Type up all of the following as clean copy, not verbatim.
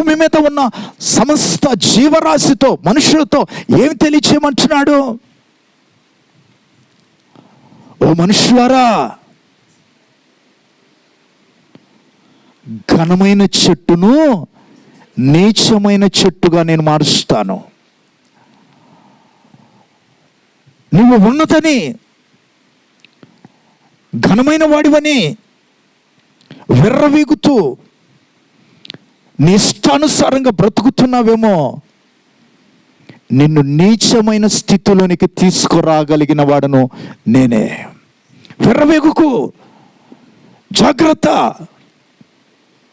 భూమి మీద ఉన్న సమస్త జీవరాశితో, మనుషులతో ఏమి తెలియచేయమంటున్నాడు? ఓ మనుషులారా, ఘనమైన చెట్టును నీచమైన చెట్టుగా నేను మారుస్తాను. నువ్వు ఉన్నతని, ఘనమైన వాడివని విర్రవీగుతూ నీ ఇష్టానుసారంగా బ్రతుకుతున్నావేమో, నిన్ను నీచమైన స్థితిలోనికి తీసుకురాగలిగిన వాడను నేనే. విర్రవీగుకు, జాగ్రత్త,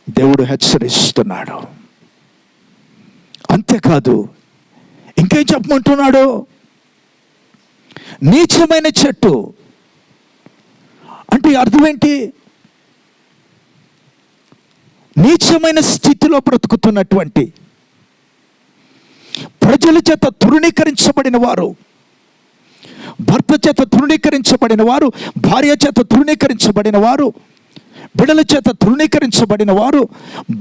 దేవుడు హెచ్చరిస్తున్నాడు. అంతేకాదు ఇంకేం చెప్పమంటున్నాడు? నీచమైన చెట్టు అంటే అర్థం ఏంటి? నీచమైన స్థితిలో బ్రతుకుతున్నటువంటి, ప్రజల చేత తృణీకరించబడిన వారు, భర్త చేత తృణీకరించబడిన వారు, భార్య చేత తృణీకరించబడిన వారు, బిడ్డల చేత తృణీకరించబడిన వారు,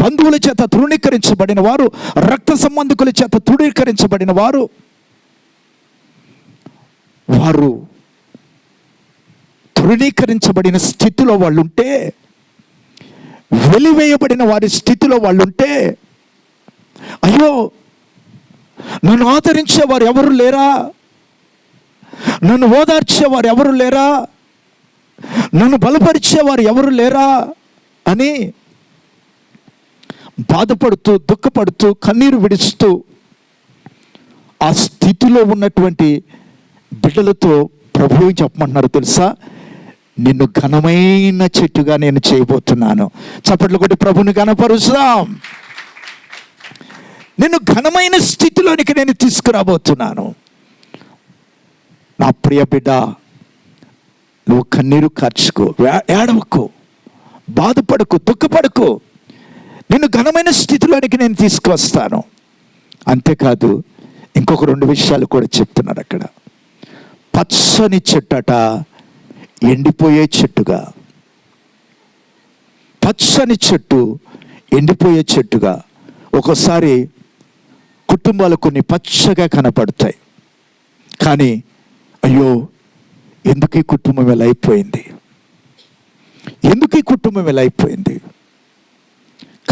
బంధువుల చేత తృణీకరించబడిన వారు, రక్త సంబంధికుల చేత తృణీకరించబడిన వారు, వారు తృణీకరించబడిన స్థితిలో వాళ్ళుంటే, వెలివేయబడిన వారి స్థితిలో వాళ్ళుంటే, అయ్యో నన్ను ఆదరించేవారు ఎవరు లేరా, నన్ను ఓదార్చేవారు ఎవరు లేరా, నన్ను బలపరిచేవారు ఎవరు లేరా అని బాధపడుతూ, దుఃఖపడుతూ, కన్నీరు విడుస్తూ ఆ స్థితిలో ఉన్నటువంటి బిడ్డలతో ప్రభువు చెప్పమంటున్నారు తెలుసా? నిన్ను ఘనమైన చెట్టుగా నేను చేయబోతున్నాను. చప్పట్లు కొట్టి ప్రభుని ఘనపరుస్తాం. నిన్ను ఘనమైన స్థితిలోనికి నేను తీసుకురాబోతున్నాను. నా ప్రియ బిడ్డ, నువ్వు కన్నీరు కార్చుకో, ఏడవకు, బాధపడకు, దుఃఖపడకు. నిన్ను ఘనమైన స్థితిలోనికి నేను తీసుకువస్తాను. అంతేకాదు ఇంకొక 2 విషయాలు కూడా చెప్తున్నారు అక్కడ. పచ్చని చెట్టట ఎండిపోయే చెట్టుగా, పచ్చని చెట్టు ఎండిపోయే చెట్టుగా. ఒక్కోసారి కుటుంబాలు కొన్ని పచ్చగా కనపడతాయి, కానీ అయ్యో ఎందుకు ఈ కుటుంబం ఎలా అయిపోయింది, ఎందుకు ఈ కుటుంబం ఎలా అయిపోయింది.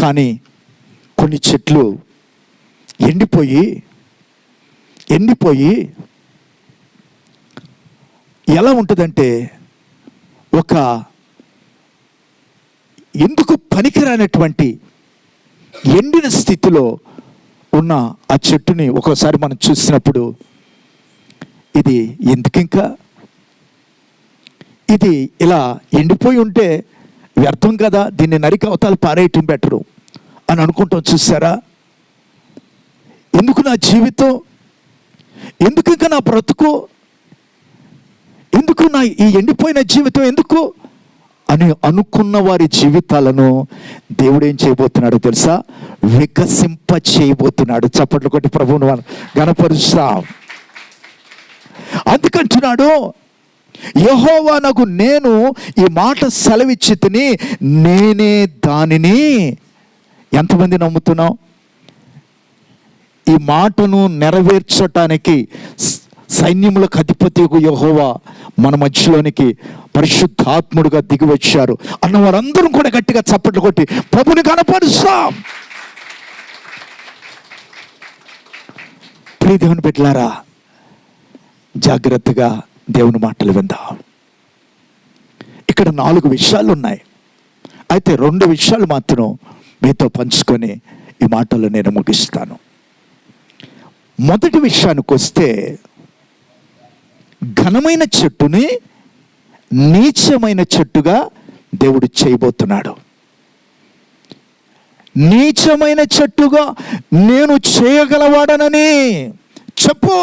కానీ కొన్ని చెట్లు ఎండిపోయి ఎలా ఉంటుందంటే, ఒక ఎందుకు పనికిరానటువంటి ఎండిన స్థితిలో ఉన్న ఆ చెట్టుని ఒక్కోసారి మనం చూసినప్పుడు, ఇది ఎందుకు ఇంకా, ఇది ఇలా ఎండిపోయి ఉంటే వ్యర్థం కదా, దీన్ని నరికి అవతల పారేయటం బెటరు అని అనుకుంటాం. చూసారా? ఎందుకు నా జీవితం, ఎందుకు ఇంకా నా బ్రతుకు, ఎందుకు నా ఈ ఎండిపోయిన జీవితం ఎందుకు అని అనుకున్న వారి జీవితాలను దేవుడు ఏం చేయబోతున్నాడో తెలుసా? వికసింప చేయబోతున్నాడు. చప్పట్లు కొట్టి ప్రభువును ఘనపరుస్తాం. అందుకంటున్నాడు, యెహోవానగు నేను ఈ మాట సెలవిచ్చి తిని నేనే దానిని. ఎంతమంది నమ్ముతున్నాం? ఈ మాటను నెరవేర్చటానికి సైన్యములకు అధిపతియగు యెహోవా మన మధ్యలోనికి పరిశుద్ధాత్ముడుగా దిగి వచ్చారు అన్న వారందరూ కూడా గట్టిగా చప్పట్లు కొట్టి ప్రభుని కనపరుస్తాం. ప్రియ దేవుని బిడ్డలారా, జాగ్రత్తగా దేవుని మాటలు విందాం. ఇక్కడ 4 విషయాలు ఉన్నాయి. అయితే 2 విషయాలు మాత్రం మీతో పంచుకొని ఈ మాటలు నేను ముగిస్తాను. మొదటి విషయానికి వస్తే, ఘనమైన చెట్టుని నీచమైన చెట్టుగా దేవుడు చేయబోతున్నాడు. నీచమైన చెట్టుగా నేను చేయగలవాడనని చెప్పు.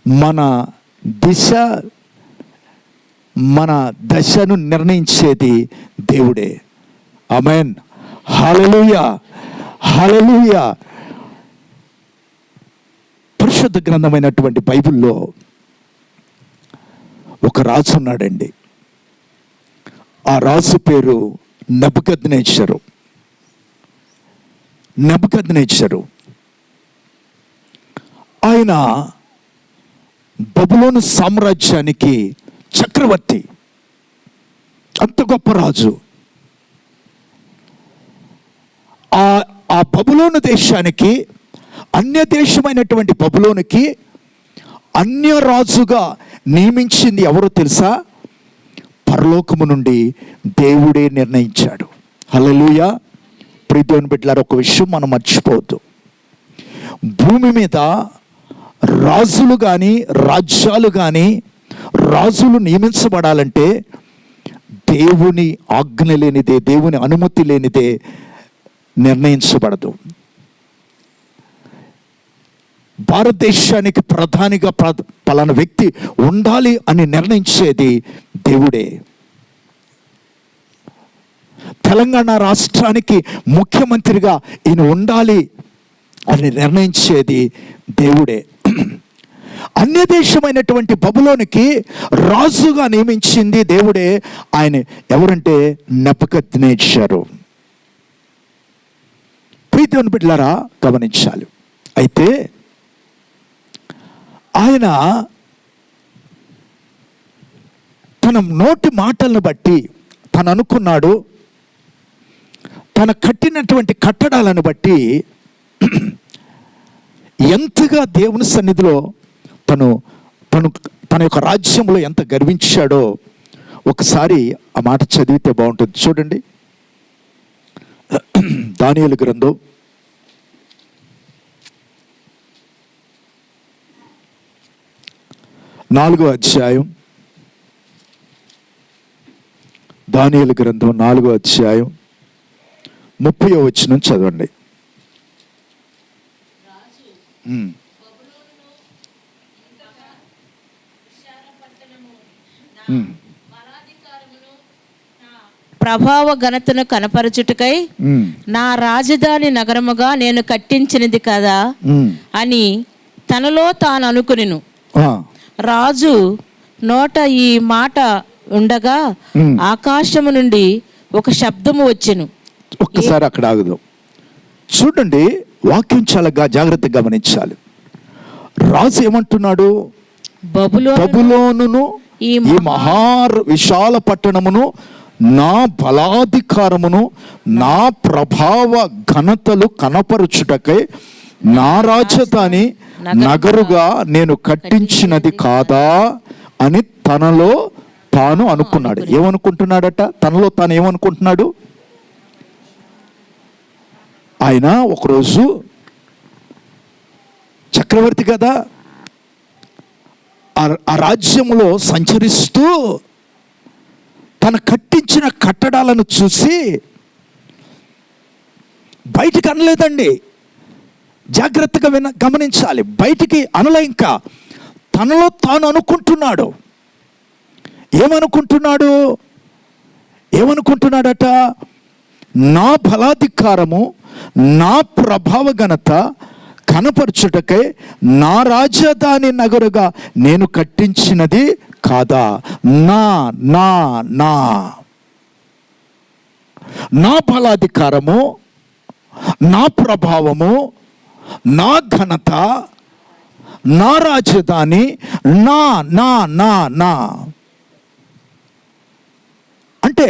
మన దిశ, మన దశను నిర్ణయించేది దేవుడే. ఆమేన్. హల్లెలూయా, హల్లెలూయా. పరిశుద్ధ గ్రంథమైనటువంటి బైబిల్లో ఒక రాజు ఉన్నాడండి. ఆ రాజు పేరు నెబుకద్నెజరు ఆయన బబులోను సామ్రాజ్యానికి చక్రవర్తి, అంత గొప్ప రాజు. ఆ బబులోను దేశానికి, అన్య దేశమైనటువంటి బబులోనుకి అన్య రాజుగా నియమించింది ఎవరో తెలుసా? పరలోకము నుండి దేవుడే నిర్ణయించాడు. హల్లెలూయా. ప్రియమైన బిడ్డలారా, ఒక విషయం మనం మర్చిపోవద్దు. భూమి మీద రాజులు కానీ, రాజ్యాలు కానీ, రాజులు నియమించబడాలంటే దేవుని ఆజ్ఞ లేనిదే, దేవుని అనుమతి లేనిదే నిర్ణయించబడదు. భారతదేశానికి ప్రధానిగా పలానా వ్యక్తి ఉండాలి అని నిర్ణయించేది దేవుడే. తెలంగాణ రాష్ట్రానికి ముఖ్యమంత్రిగా ఈయన ఉండాలి అని నిర్ణయించేది దేవుడే. అన్య దేశమైనటువంటి బబులోనికి రాజుగా నియమించింది దేవుడే. ఆయన ఎవరంటే నెబుకద్నెజరు. ప్రియమైన బిడ్డలారా, గమనించాలి. అయితే ఆయన తన నోటి మాటలను బట్టి తను అనుకున్నాడు, తన కట్టినటువంటి కట్టడాలను బట్టి ఎంతగా దేవుని సన్నిధిలో తన యొక్క రాజ్యంలో ఎంత గర్వించాడో ఒకసారి ఆ మాట చదివితే బాగుంటుంది. చూడండి, దానియేలు గ్రంథం 4వ అధ్యాయం, దానియేలు గ్రంథం 4వ అధ్యాయం 30వ వచనం చదవండి. ప్రభావ ఘనతను కనపరచుటకై నా రాజధాని నగరముగా నేను కట్టించినది కదా అని తనలో తాను అనుకునిను. రాజు నోట ఈ మాట ఉండగా ఆకాశము నుండి ఒక శబ్దము వచ్చెను. ఒక్కసారి అక్కడ ఆగుదాం. చూడండి, వాక్యం చాలా జాగ్రత్తగా గమనించాలి. రాజు ఏమంటున్నాడు? బబులోనును, ఈ మహా విశాల పట్టణమును నా బలాధికారమును నా ప్రభావ ఘనతలు కనపరుచుటకై నా రాజధాని నగరుగా నేను కట్టించినది కాదా అని తనలో తాను అనుకున్నాడు. ఏమనుకుంటున్నాడట? తనలో తాను ఏమనుకుంటున్నాడు? ఆయన ఒకరోజు చక్రవర్తి కదా, ఆ రాజ్యంలో సంచరిస్తూ తను కట్టించిన కట్టడాలను చూసి బయటికి అనలేదండి. జాగ్రత్తగా గమనించాలి. బయటికి అనలే. ఇంకా తనలో తాను అనుకుంటున్నాడు. ఏమనుకుంటున్నాడట? నా బలాధికారము నా ప్రభావ ఘనత కనపరచుటకై నా రాజధాని నగరుగా నేను కట్టించినది కాదా? నా నా నా నా బలాధికారము నా ప్రభావము నా ఘనత నా రాజధాని నా నా నా నా అంటే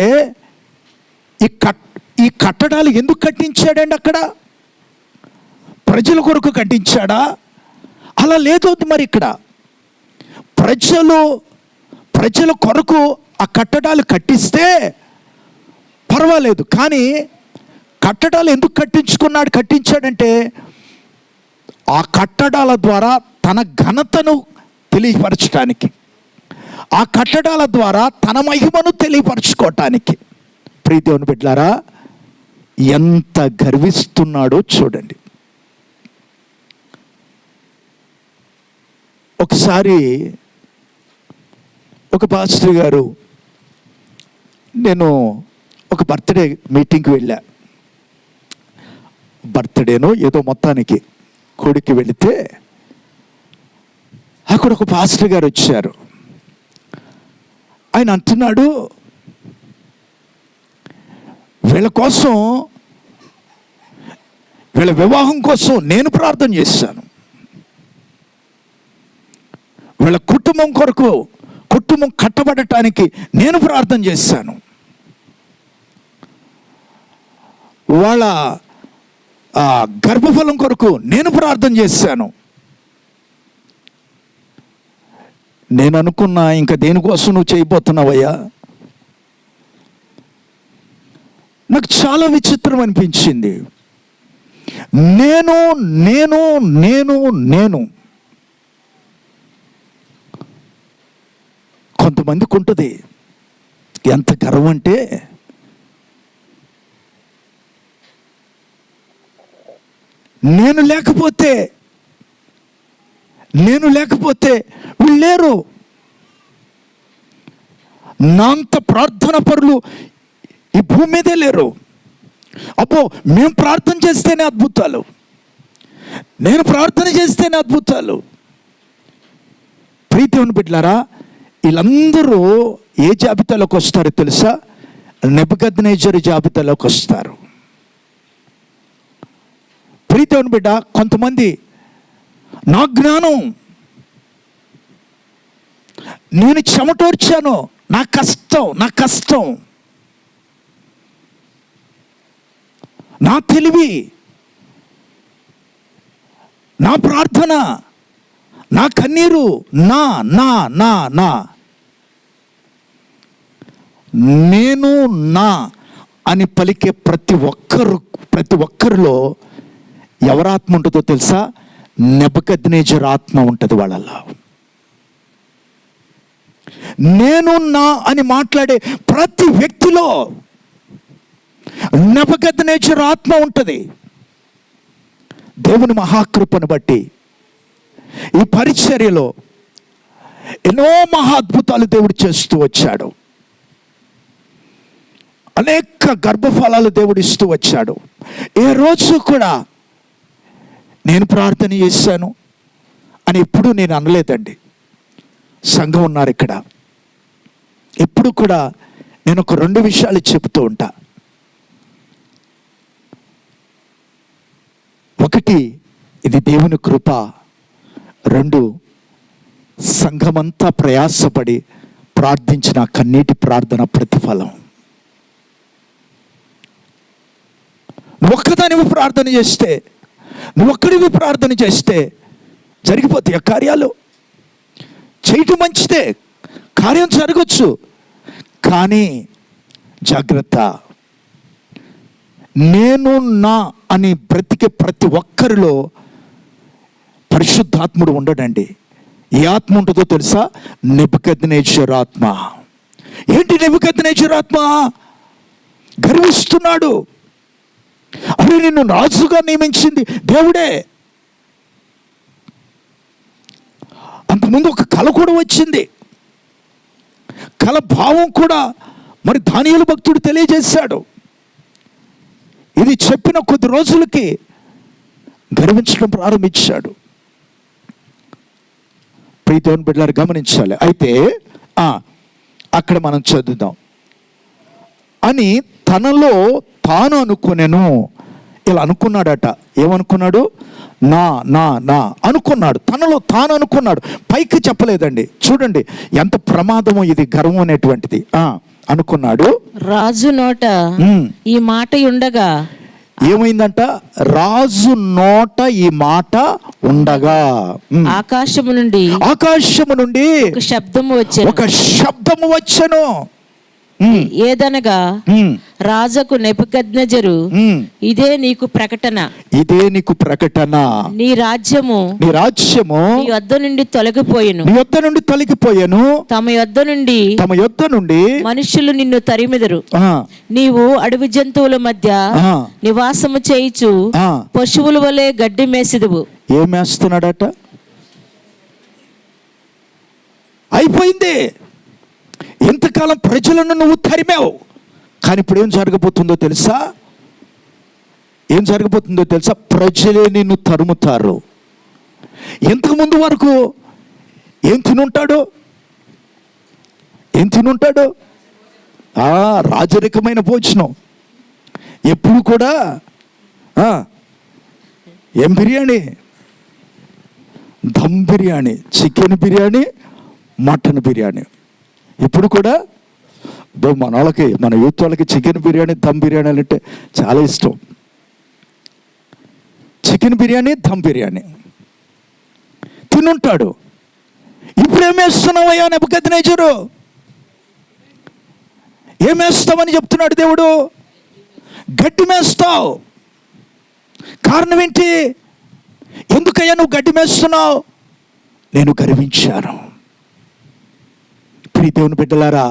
ఈ కట్టడాలు ఎందుకు కట్టించాడండి? అక్కడ ప్రజల కొరకు కట్టించాడా? అలా లేదు. మరి ఇక్కడ ప్రజల కొరకు ఆ కట్టడాలు కట్టిస్తే పర్వాలేదు. కానీ కట్టడాలు ఎందుకు కట్టించాడంటే ఆ కట్టడాల ద్వారా తన ఘనతను తెలియపరచడానికి, ఆ కట్టడాల ద్వారా తన మహిమను తెలియపరచుకోవటానికి. ప్రియదేవుని బిడ్డలారా, ఎంత గర్విస్తున్నాడో చూడండి. ఒకసారి ఒక పాస్టర్ గారు, నేను ఒక బర్త్డే మీటింగ్కి వెళ్ళా. బర్త్డేనో ఏదో మొత్తానికి కొడుకు వెళితే అక్కడ ఒక పాస్టర్ గారు వచ్చారు. ఆయన అంటున్నాడు, వీళ్ళ కోసం, వీళ్ళ వివాహం కోసం నేను ప్రార్థన చేశాను. వీళ్ళ కుటుంబం కొరకు, కుటుంబం కట్టబడటానికి నేను ప్రార్థన చేశాను. వాళ్ళ గర్భఫలం కొరకు నేను ప్రార్థన చేశాను. నేను అనుకున్నా, ఇంకా దేనికోసం నువ్వు చేయబోతున్నావయ్యా? నాకు చాలా విచిత్రం అనిపించింది. నేను నేను నేను నేను కొంతమందికి ఉంటుంది. ఎంత గర్వం అంటే, నేను లేకపోతే వీళ్ళు లేరు. నా అంత ప్రార్థన పరులు ఈ భూమి మీదే లేరు. అబ్బో, మేము ప్రార్థన చేస్తేనే అద్భుతాలు, నేను ప్రార్థన చేస్తేనే అద్భుతాలు. ప్రీతిని బిడ్డలారా, వీళ్ళందరూ ఏ జాబితాలోకి వస్తారో తెలుసా? నెబుకద్నెజరు జాబితాలోకి వస్తారు. ప్రీతిని బిడ్డ, కొంతమంది నా జ్ఞానం, నేను చెమటోర్చాను, నా కష్టం, నా తెలివి, నా ప్రార్థన, నా కన్నీరు, నా నా నా నా నేను నా అని పలికే ప్రతి ఒక్కరిలో ఎవరాత్మ ఉంటుందో తెలుసా? నెబుకద్నెజరు ఆత్మ ఉంటుంది వాళ్ళలో. నేను నా అని మాట్లాడే ప్రతి వ్యక్తిలో నెబుకద్నెజరు ఆత్మ ఉంటుంది. దేవుని మహాకృపను బట్టి ఈ పరిచర్యలో ఎన్నో మహా అద్భుతాలు దేవుడు చేస్తూ వచ్చాడు. అనేక గర్భఫలాలు దేవుడు ఇస్తూ వచ్చాడు. ఏ రోజు కూడా నేను ప్రార్థన చేశాను అని ఎప్పుడు నేను అనలేదండి. సంఘం ఉన్నారు ఇక్కడ, ఎప్పుడు కూడా నేను ఒక 2 విషయాలు చెబుతూ ఉంటా. ఒకటి, ఇది దేవుని కృప. 2, సంఘమంతా ప్రయాసపడి ప్రార్థించిన కన్నీటి ప్రార్థన ప్రతిఫలం. నువ్వు ఒక్కదానివి ప్రార్థన చేస్తే, నువ్వు ఒక్కడివి ప్రార్థన చేస్తే జరిగిపోతాయి ఆ కార్యాలు. చేయటం మంచిదే, కార్యం జరగచ్చు, కానీ జాగ్రత్త. నేను నా అని బ్రతికే ప్రతి ఒక్కరిలో పరిశుద్ధాత్ముడు ఉండడండి. ఏ ఆత్మ ఉంటుందో తెలుసా? నెబుకద్నెజరు ఆత్మ. ఏంటి నెబుకద్నెజరు ఆత్మ? గర్విస్తున్నాడు. అరే, నిన్ను రాజుగా నియమించింది దేవుడే. అంతకుముందు ఒక కళ కూడా వచ్చింది. కళ భావం కూడా మరి దానియేలు భక్తుడు తెలియజేశాడు. ఇది చెప్పిన కొద్ది రోజులకి గర్వించడం ప్రారంభించాడు. ప్రీతిని బిడ్డలారు గమనించాలి. అయితే అక్కడ మనం చదువుదాం. అని తనలో తాను అనుకునేను. ఇలా అనుకున్నాడట. ఏమనుకున్నాడు? నా నా నా అనుకున్నాడు. తనలో తాను అనుకున్నాడు, పైకి చెప్పలేదండి. చూడండి ఎంత ప్రమాదమో ఇది, గర్వం అనేటువంటిది. అనుకున్నాడు. రాజు నోట ఈ మాట ఉండగా ఏమైందంట? రాజు నోట ఈ మాట ఉండగా ఆకాశము నుండి ఒక శబ్దము వచ్చెను. ఏదనగా, రాజుకు నెబుకద్నెజరు, ఇదే నీకు ప్రకటన, నీ రాజ్యము నీ యొద్ద నుండి తొలగిపోయెను, తమ యొద్ద నుండి మనుషులు నిన్ను తరిమెదరు. నీవు అడవి జంతువుల మధ్య నివాసము చేయుచు పశువుల వలె గడ్డి మేసిదువు. ఏం మేస్తున్నాడట? అయిపోయింది. ఎంతకాలం ప్రజలను నువ్వు తరిమావు, కానీ ఇప్పుడు ఏం జరగబోతుందో తెలుసా? ప్రజలే నిన్ను తరుముతారు. ఇంతకు ముందు వరకు ఏం తినుంటాడు? రాజరికమైన భోజనం, ఎప్పుడు కూడా ఏం బిర్యానీ? Dum biryani, chicken biryani, mutton biryani. ఇప్పుడు కూడా మన వాళ్ళకి, మన యూత్ వాళ్ళకి చికెన్ బిర్యానీ, దమ్ బిర్యానీ అంటే చాలా ఇష్టం. చికెన్ బిర్యానీ, దమ్ బిర్యానీ తినుంటాడు. ఇప్పుడు ఏమేస్తున్నావయ్యా నెబుకద్నెజరు? ఏమేస్తావని చెప్తున్నాడు దేవుడు? గడ్డి మేస్తావు. కారణం ఏంటి? ఎందుకయ్యా నువ్వు గడ్డి మేస్తున్నావు? నేను గర్వించాను. ప్రియ దేవుని బిడ్డలారా,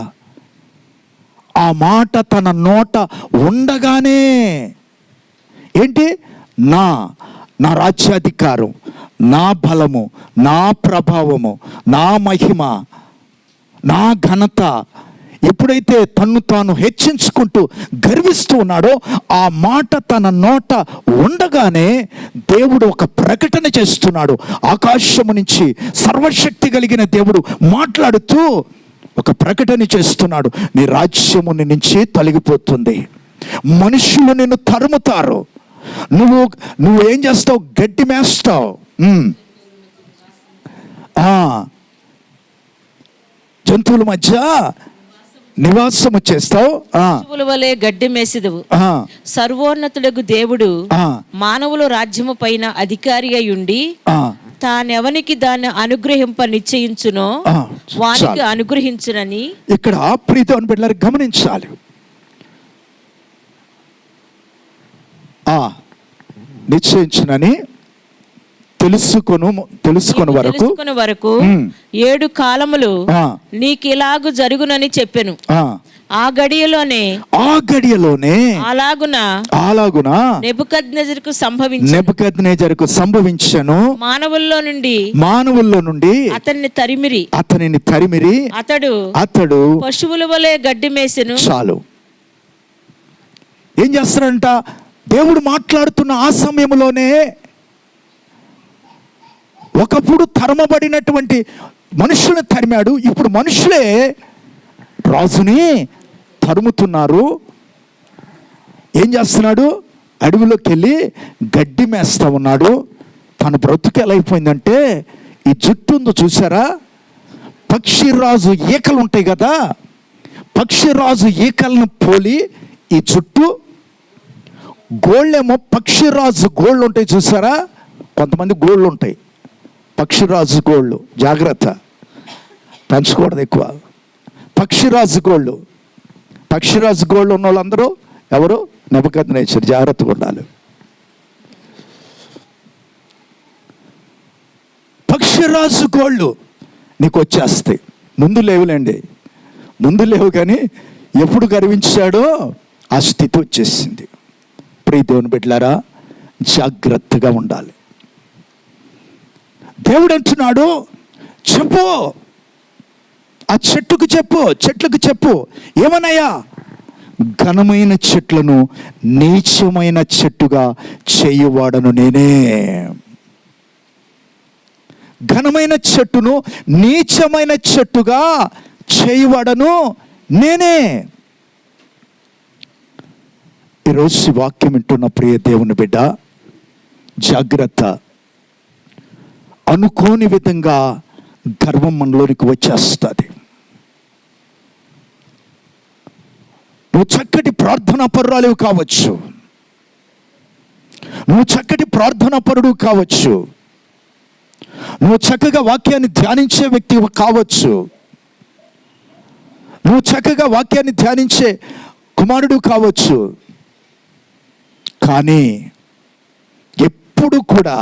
ఆ మాట తన నోట ఉండగానే ఏంటి? నా రాజ్యాధికారం, నా బలము, నా ప్రభావము, నా మహిమ, నా ఘనత ఎప్పుడైతే తన్ను తాను హెచ్చించుకుంటూ గర్విస్తూ ఉన్నాడో, ఆ మాట తన నోట ఉండగానే దేవుడు ఒక ప్రకటన చేస్తున్నాడు. ఆకాశము నుంచి సర్వశక్తి కలిగిన దేవుడు మాట్లాడుతూ ఒక ప్రకటన చేస్తున్నాడు. నీ రాజ్యము నీ నుంచి తొలగిపోతుంది. మనుషులు నిన్ను తరుముతారు. నువ్వు ఏం చేస్తావు? గడ్డి మేస్తావు. జంతువుల మధ్య నివాసము చేస్తావు. పశువుల వలె గడ్డి మేసిదవు. సర్వోన్నతుడగు దేవుడు మానవుల రాజ్యము పైన అధికారి అయి ఉండి తానెవనికి దాన్ని అనుగ్రహింప నిశ్చయించునో వానికి అనుగ్రహించునని. ఇక్కడ ప్రీతి అని బిడ్డలారా గమనించాలి. నిశ్చయించునని తెలుసుకొని వరకు 7 కాలములు నీకు ఇలాగు జరుగునని చెప్పెను. ఆ గడియలోనే అలాగున నెబుకద్నెజరుకు సంభవించెను. మానవుల్లో నుండి అతనిని తరిమిరి అతడు పశువుల వలె గడ్డి మేసెను. చాలు. ఏం చేస్తారంట? దేవుడు మాట్లాడుతున్న ఆ సమయంలోనే ఒకప్పుడు తరమబడినటువంటి మనుషులను తరిమాడు. ఇప్పుడు మనుషులే రాజుని తరుముతున్నారు. ఏం చేస్తున్నాడు? అడవిలోకి వెళ్ళి గడ్డి మేస్తా ఉన్నాడు. తన బ్రతుకు ఎలా అయిపోయిందంటే, ఈ జుట్టు ఉందో చూసారా? పక్షిరాజు ఈకలు ఉంటాయి కదా, పక్షిరాజు ఈకలను పోలి ఈ జుట్టు. గోళ్ళేమో పక్షిరాజు గోళ్ళు ఉంటాయి చూసారా? కొంతమంది గోళ్ళు ఉంటాయి, పక్షిరాజు గోళ్ళు. జాగ్రత్త, పెంచకూడదు ఎక్కువ. పక్షిరాజు గోళ్ళు ఉన్న వాళ్ళందరూ ఎవరు? నెబుకద్నెజరు. జాగ్రత్తగా ఉండాలి. పక్షిరాజు గోళ్ళు నీకు వచ్చేస్తాయి. ముందు లేవు కానీ ఎప్పుడు గర్వించాడో ఆ స్థితి వచ్చేసింది. ప్రియ దేవుని బిడ్డలారా, జాగ్రత్తగా ఉండాలి. దేవుడు అంటున్నాడు, చెప్పు, ఆ చెట్లకు చెప్పు. ఏమన్నాయా? ఘనమైన చెట్లను నీచమైన చెట్టుగా చేయువాడను నేనే. ఘనమైన చెట్టును నీచమైన చెట్టుగా చేయువాడను నేనే. ఈరోజు వాక్యం వింటున్న ప్రియ దేవుని బిడ్డ, జాగ్రత్త. అనుకోని విధంగా గర్వం మనలోనికి వచ్చేస్తుంది. నువ్వు చక్కటి ప్రార్థనా పరురాలివి కావచ్చు, నువ్వు చక్కటి ప్రార్థనా పరుడు కావచ్చు, నువ్వు చక్కగా వాక్యాన్ని ధ్యానించే వ్యక్తి కావచ్చు, నువ్వు చక్కగా వాక్యాన్ని ధ్యానించే కుమారుడు కావచ్చు. కానీ ఎప్పుడు కూడా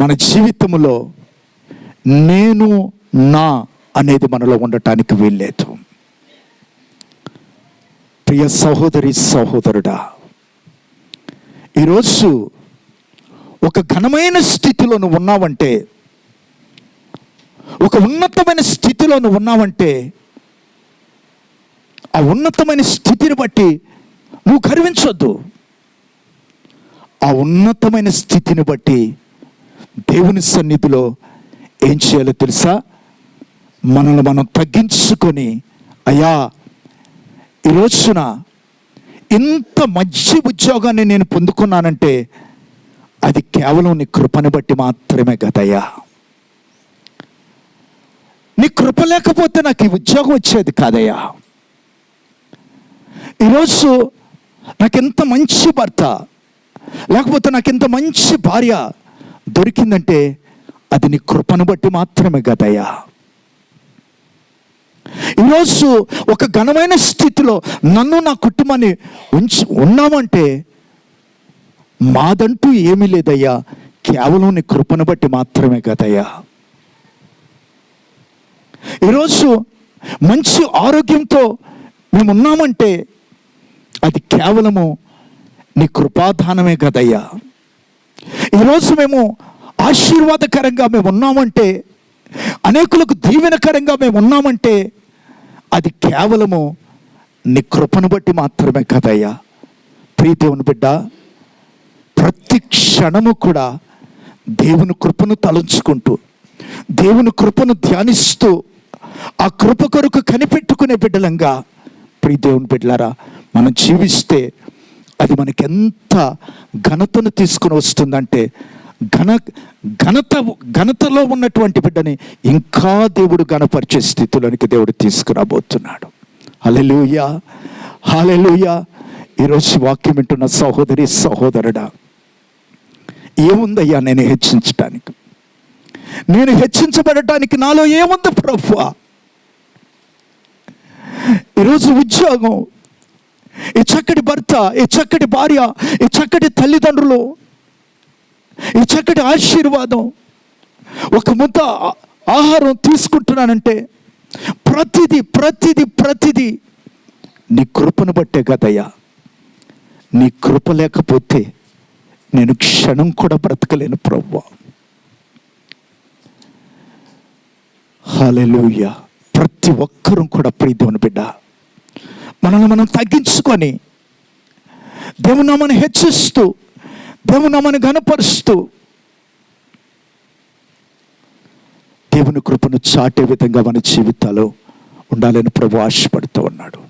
మన జీవితంలో నేను నా అనేది మనలో ఉండటానికి వీల్లేదు. ప్రియ సహోదరి సహోదరుడా, ఈరోజు ఒక ఘనమైన స్థితిలో నువ్వు ఉన్నావంటే, ఒక ఉన్నతమైన స్థితిలో నువ్వు ఉన్నావంటే, ఆ ఉన్నతమైన స్థితిని బట్టి నువ్వు గర్వించొద్దు. ఆ ఉన్నతమైన స్థితిని బట్టి దేవుని సన్నిధిలో ఏం చేయాలో తెలుసా? మనల్ని మనం తగ్గించుకొని, అయ్యా ఈ రోజున ఇంత మంచి ఉద్యోగాన్ని నేను పొందుకున్నానంటే అది కేవలం నీ కృపను బట్టి మాత్రమే కదయ్యా. నీ కృప లేకపోతే నాకు ఈ ఉద్యోగం వచ్చేది కాదయ్యా. ఈరోజు నాకెంత మంచి భర్త, లేకపోతే నాకెంత మంచి భార్య దొరికిందంటే అది నీ కృపను బట్టి మాత్రమే కదయ్యా. ఈరోజు ఒక ఘనమైన స్థితిలో నన్ను నా కుటుంబాన్ని ఉన్నామంటే మాదంటూ ఏమీ లేదయ్యా, కేవలం నీ కృపను బట్టి మాత్రమే కదయ్యా. ఈరోజు మంచి ఆరోగ్యంతో మేము ఉన్నామంటే అది కేవలము నీ కృపాదానమే కదయ్యా. ఈరోజు మేము ఆశీర్వాదకరంగా మేము ఉన్నామంటే, అనేకులకు దీవెనకరంగా మేము ఉన్నామంటే అది కేవలము నీ కృపను బట్టి మాత్రమే కదయ్యా. ప్రియ దేవుని బిడ్డ, ప్రతి క్షణము కూడా దేవుని కృపను తలంచుకుంటూ, దేవుని కృపను ధ్యానిస్తూ, ఆ కృప కొరకు కనిపెట్టుకునే బిడ్డలంగా ప్రియ దేవుని బిడ్డలారా మనం జీవిస్తే అది మనకి ఎంత ఘనతను తీసుకుని వస్తుందంటే, ఘనతలో ఉన్నటువంటి బిడ్డని ఇంకా దేవుడు ఘనపరిచే స్థితిలోనికి దేవుడు తీసుకురాబోతున్నాడు. హల్లెలూయా, హల్లెలూయా. ఈరోజు వాక్యం వింటున్న సహోదరి సహోదరుడా, ఏముందయ్యా నేను హెచ్చించటానికి? నేను హెచ్చించబడటానికి నాలో ఏముంది ప్రభువా? ఈరోజు ఉద్యోగం, ఈ చక్కటి భర్త, ఈ చక్కటి భార్య, ఈ చక్కటి తల్లిదండ్రులు, ఈ చక్కటి ఆశీర్వాదం, ఒక ముద్ద ఆహారం తీసుకుంటున్నానంటే ప్రతిదీ ప్రతిదీ ప్రతిదీ నీ కృపను బట్టే కదయ్యా. నీ కృప లేకపోతే నేను క్షణం కూడా బ్రతకలేను ప్రభువా. హల్లెలూయా. ప్రతి ఒక్కరూ కూడా ప్రియ దేవుని బిడ్డ మనల్ని మనం తగ్గించుకొని దేవుని నామాన్ని హెచ్చిస్తూ, దేవుని నామాన్ని ఘనపరుస్తూ దేవుని కృపను చాటే విధంగా మన జీవితాల్లో ఉండాలని ప్రభు ఆశపడుతూ ఉన్నాడు.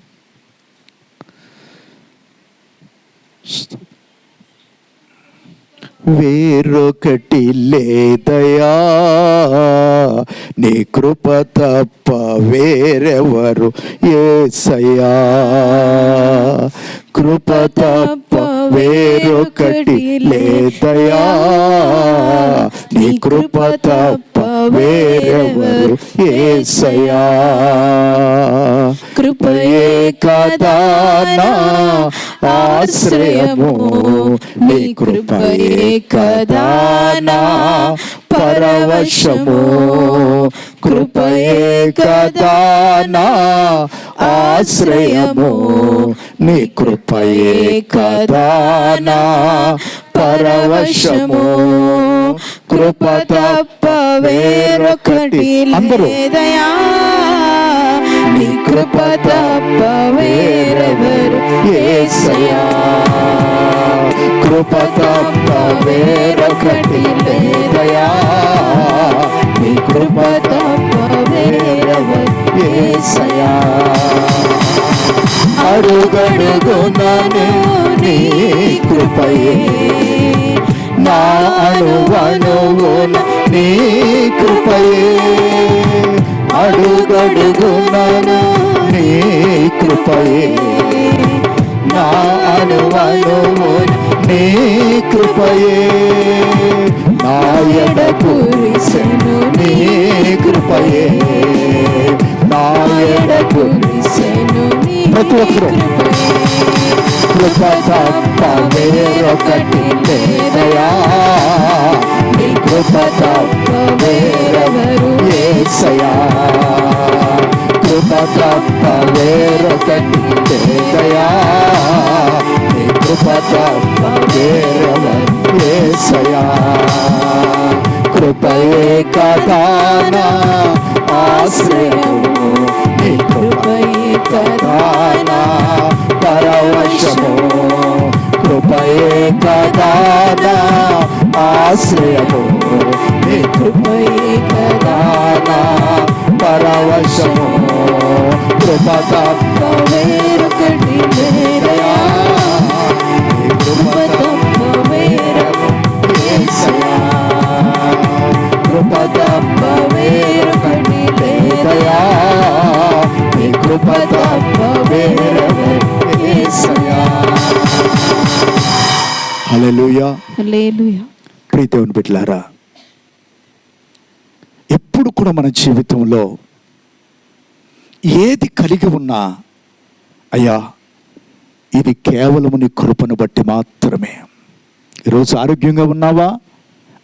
వేరొకటి లేదయా, నీ కృప తప్ప వేరెవరు యేసయ్యా. కృప తప్ప వేరొకటి లేదయా, నీ కృప తప్ప వేరెవరు యేసయ్యా. కృపయే కదా నా ఆశ్రయము, నీ కృపయే కదా నా పరవశము. కృపయే కదా నా ఆశ్రయము, నీ కృపయే కదా నా పరవశము. కృప తప్ప వేరొకటి లేదయా, నీ కృప తప్ప వేరెవరు యేసయ్యా. కృప తప్ప వేరొకటి లేదయా, నీ కృప తప్ప వేరెవరు యేసయ్యా. అడుగడుగునను నీ కృపయే, నా అణువణువున నీ కృపయే. అడుగడుగునను నీ కృపయే, నా అణువణువున నీ కృపయే. నా ఎడ కురిసెను నీ కృపయే, నా ఎడ కురిసెను నీ కృపయే. కృప తప్ప వేరొకటి లేదయా, నీ కృప తప్ప వేరెవరు యేసయ్యా. కృప తప్ప వేరొకటి లేదయా, నీ కృప తప్ప వేరెవరు యేసయ్యా. కృపయే కదా నా ఆశ్రయము, నీ కృపయే కదా నా పరవశము. కృపయే కదా నా ఆశ్రయము, నీ కృపయే కదా నా పరవశము. కృప తప్ప వేరొకటి లేదయా, హల్లెలూయా. హల్లెలూయా. ప్రియ దేవుని బిడ్డలారా, ఎప్పుడు కూడా మన జీవితంలో ఏది కలిగి ఉన్నా, అయ్యా ఇది కేవలం నీ కృపను బట్టి మాత్రమే. ఈరోజు ఆరోగ్యంగా ఉన్నావా,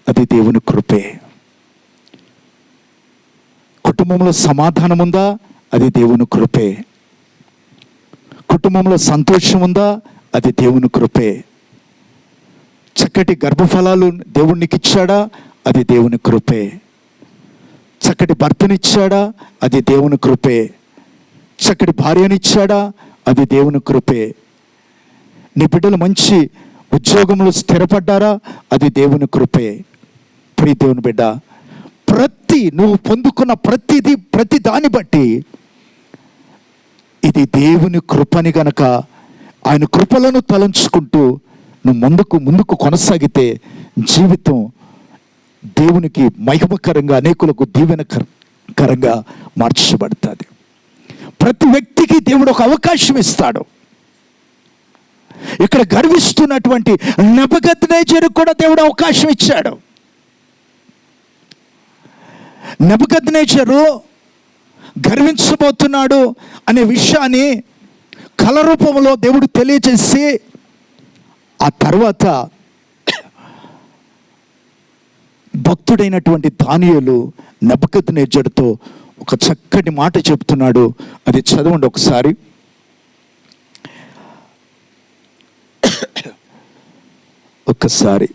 అది దేవుని కృపే. కుటుంబంలో సమాధానం ఉందా, అది దేవుని కృపే. కుటుంబంలో సంతోషం ఉందా, అది దేవుని కృపే. చక్కటి గర్భఫలాలు దేవుడు నీకు ఇచ్చాడా, అది దేవుని కృపే. చక్కటి భర్తనిచ్చాడా, అది దేవుని కృపే. చక్కటి భార్యనిచ్చాడా, అది దేవుని కృపే. నీ బిడ్డలు మంచి ఉద్యోగంలో స్థిరపడ్డారా, అది దేవుని కృపే. ప్రియ దేవుని బిడ్డ, నువ్వు పొందుకున్న ప్రతి దాన్ని బట్టి ఇది దేవుని కృపని గనక ఆయన కృపలను తలంచుకుంటూ నువ్వు ముందుకు కొనసాగితే జీవితం దేవునికి మహిమకరంగా, అనేకులకు దీవెనకరంగా మార్చబడుతుంది. ప్రతి వ్యక్తికి దేవుడు ఒక అవకాశం ఇస్తాడు. ఇక్కడ గర్విస్తున్నటువంటి నెబుకద్నెజరుకు కూడా దేవుడు అవకాశం ఇచ్చాడు. నెబుకద్నెజరు గర్వించబోతున్నాడు అనే విషయాన్ని కల రూపంలో దేవుడు తెలియజేసి, ఆ తర్వాత భక్తుడైనటువంటి దానియేలు నెబుకద్నెజరుతో ఒక చక్కటి మాట చెప్తున్నాడు. అది చదవండి ఒకసారి. ఒక్కసారి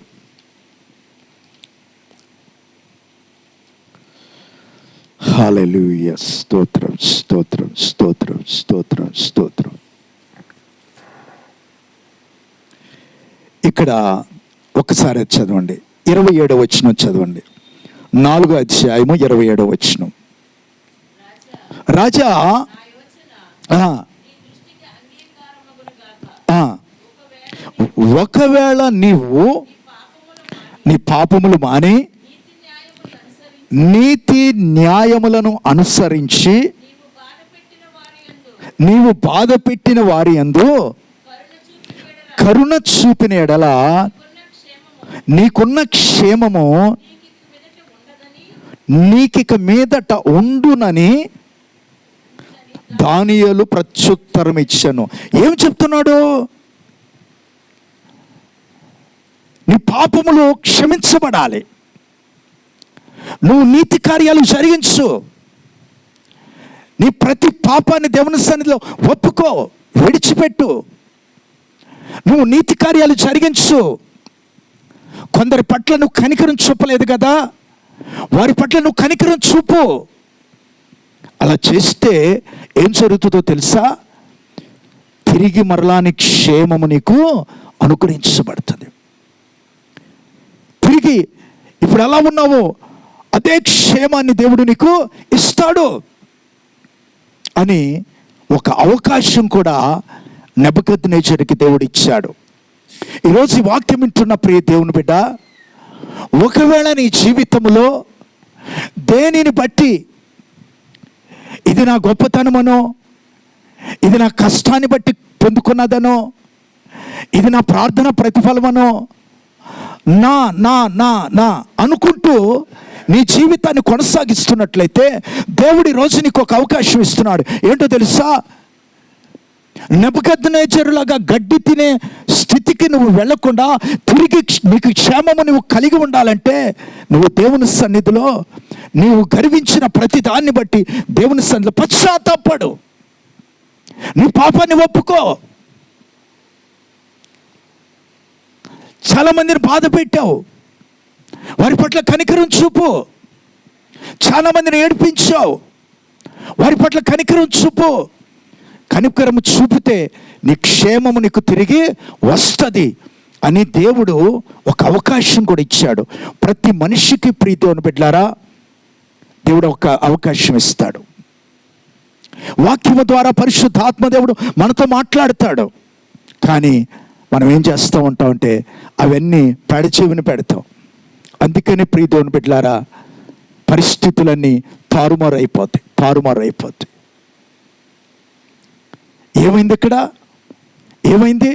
హల్లెలూయా. స్తోత్రం స్తోత్రం స్తోత్రం స్తోత్రం స్తోత్రం. ఇక్కడ ఒకసారి చదవండి, 27వ వచనం చదవండి. 4వ అధ్యాయము 27వ వచనం. రాజా, ఒకవేళ నీవు నీ పాపములు మాని నీతి న్యాయములను అనుసరించి నీవు బాధ పెట్టిన వారి యందు కరుణ చూపిన ఎడల నీకున్న క్షేమము నీకిక మీదట ఉండునని దానియేలు ప్రత్యుత్తరం ఇచ్చాను. ఏం చెప్తున్నాడు? నీ పాపములు క్షమించబడాలి, నువ్వు నీతి కార్యాలు జరిగించు, నీ ప్రతి పాపాన్ని దేవుని సన్నిధిలో ఒప్పుకో, విడిచిపెట్టు, నువ్వు నీతి కార్యాలు జరిగించు. కొందరి పట్ల నువ్వు కనికరం చూపలేదు కదా, వారి పట్ల నువ్వు కనికరం చూపు. అలా చేస్తే ఏం జరుగుతుందో తెలుసా? తిరిగి మరలా నీ క్షేమము నీకు అనుగ్రహించబడుతుంది. తిరిగి ఇప్పుడు ఎలా ఉన్నావో అదే క్షేమాన్ని దేవుడు నీకు ఇస్తాడు అని ఒక అవకాశం కూడా నెబుకద్నెజరుకి దేవుడు ఇచ్చాడు. ఈరోజు ఈ వాక్యం వింటున్న ప్రియ దేవుని బిడ్డ, ఒకవేళ నీ జీవితంలో దేనిని బట్టి, ఇది నా గొప్పతనమనో, ఇది నా కష్టాన్ని బట్టి పొందుకున్నదనో, ఇది నా ప్రార్థన ప్రతిఫలమనో, నా నా నా నా అనుకుంటూ నీ జీవితాన్ని కొనసాగిస్తున్నట్లయితే దేవుడి రోజు నీకు ఒక అవకాశం ఇస్తున్నాడు. ఏంటో తెలుసా? నెబుకద్నెజరులాగా గడ్డి తినే స్థితికి నువ్వు వెళ్లకుండా తిరిగి నీకు క్షేమము నువ్వు కలిగి ఉండాలంటే నువ్వు దేవుని సన్నిధిలో నీవు గర్వించిన ప్రతి దాన్ని బట్టి దేవుని సన్నిధిలో పశ్చాత్తాపడు, నీ పాపాన్ని ఒప్పుకో. చాలా మందిని బాధ పెట్టావు, వారి పట్ల కనికరం చూపు. చాలా మందిని ఏడిపించావు, వారి పట్ల కనికరం చూపు. కనికరం చూపితే నీ క్షేమము నీకు తిరిగి వస్తుంది అని దేవుడు ఒక అవకాశం కూడా ఇచ్చాడు. ప్రతి మనిషికి ప్రీతిని బిడ్డలారా దేవుడు ఒక అవకాశం ఇస్తాడు. వాక్యము ద్వారా పరిశుద్ధాత్మ దేవుడు మనతో మాట్లాడతాడు. కానీ మనం ఏం చేస్తూ ఉంటామంటే అవన్నీ పెడచెవిని పెడతాం. అందుకని ప్రీతిని బిడ్డలారా పరిస్థితులన్నీ తారుమారు అయిపోతాయి. ఏమైంది ఇక్కడ? ఏమైంది?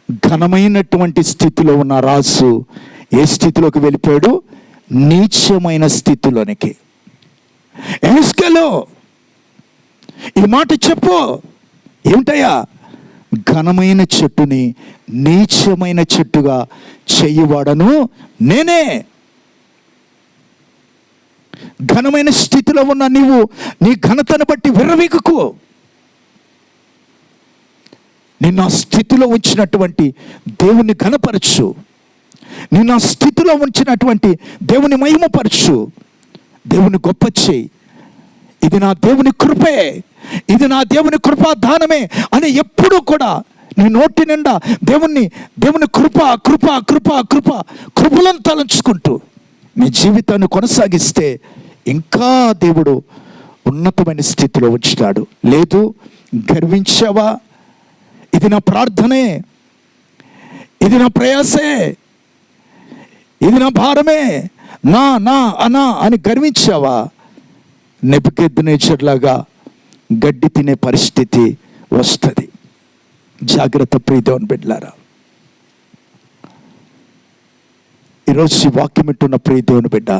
ఘనమైనటువంటి స్థితిలో ఉన్న రాజు ఏ స్థితిలోకి వెళ్ళిపోయాడు? నీచమైన స్థితిలోనికి. ఎహెజ్కేలు ఈ మాట చెప్పు. ఏమిటయ్యా? ఘనమైన చెట్టుని నీచమైన చెట్టుగా చెయ్యవాడను నేనే. ఘనమైన స్థితిలో ఉన్న నీవు నీ ఘనతను బట్టి విర్రవీగకు. నిన్న ఆ స్థితిలో ఉంచినటువంటి దేవుని ఘనపరచు. నిన్న ఆ స్థితిలో ఉంచినటువంటి దేవుని మహిమపరచు. దేవుని గొప్ప చేయి. ఇది నా దేవుని కృపే, ఇది నా దేవుని కృపాదానమే అని ఎప్పుడూ కూడా నీ నోటి నిండా దేవుని కృప కృప కృప కృప కృపలను తలంచుకుంటూ నీ జీవితాన్ని కొనసాగిస్తే ఇంకా దేవుడు ఉన్నతమైన స్థితిలో ఉంచుతాడు. లేదు, గర్వించావా? ఇది నా ప్రార్థనే, ఇది నా ప్రయాసే, ఇది నా భారమే, నా నా అనా అని గర్వించావా? నెబుకద్నెజరులాగా గడ్డి తినే పరిస్థితి వస్తుంది. జాగ్రత్త ప్రియ దేవుని బిడ్డలారా. ఈరోజు ఈ వాక్యం వింటున్న ప్రియ దేవుని బిడ్డ,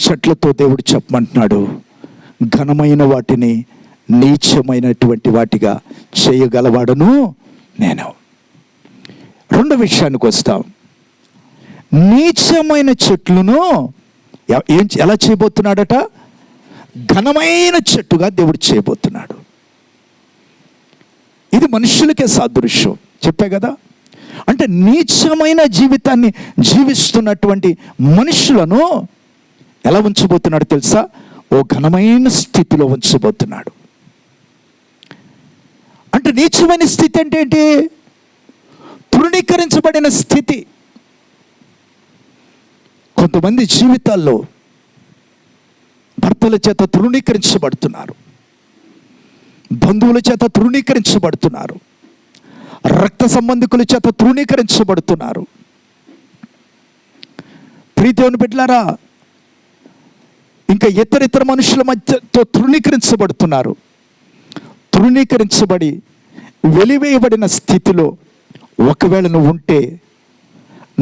చెట్లతో దేవుడు చెప్పమంటున్నాడు, ఘనమైన వాటిని నీచమైనటువంటి వాటిగా చేయగలవాడను నేను. రెండో విషయానికి వస్తాం. నీచమైన చెట్లను ఎలా చేయబోతున్నాడట? ఘనమైన చెట్టుగా దేవుడు చేయబోతున్నాడు. ఇది మనుషులకే సాదృశ్యం. చెప్పే కదా, అంటే నీచమైన జీవితాన్ని జీవిస్తున్నటువంటి మనుషులను ఎలా ఉంచబోతున్నాడు తెలుసా? ఓ ఘనమైన స్థితిలో ఉంచబోతున్నాడు. అంటే నీచమైన స్థితి అంటే ఏంటి? తృణీకరించబడిన స్థితి. కొంతమంది జీవితాల్లో భర్తల చేత తృణీకరించబడుతున్నారు, బంధువుల చేత తృణీకరించబడుతున్నారు, రక్త సంబంధికుల చేత తృణీకరించబడుతున్నారు. ప్రియదేవుని బిడ్డలారా, ఇంకా ఇతర మనుషుల మధ్యతో తృణీకరించబడుతున్నారు. తృణీకరించబడి వెలివేయబడిన స్థితిలో ఒకవేళ నువ్వు ఉంటే,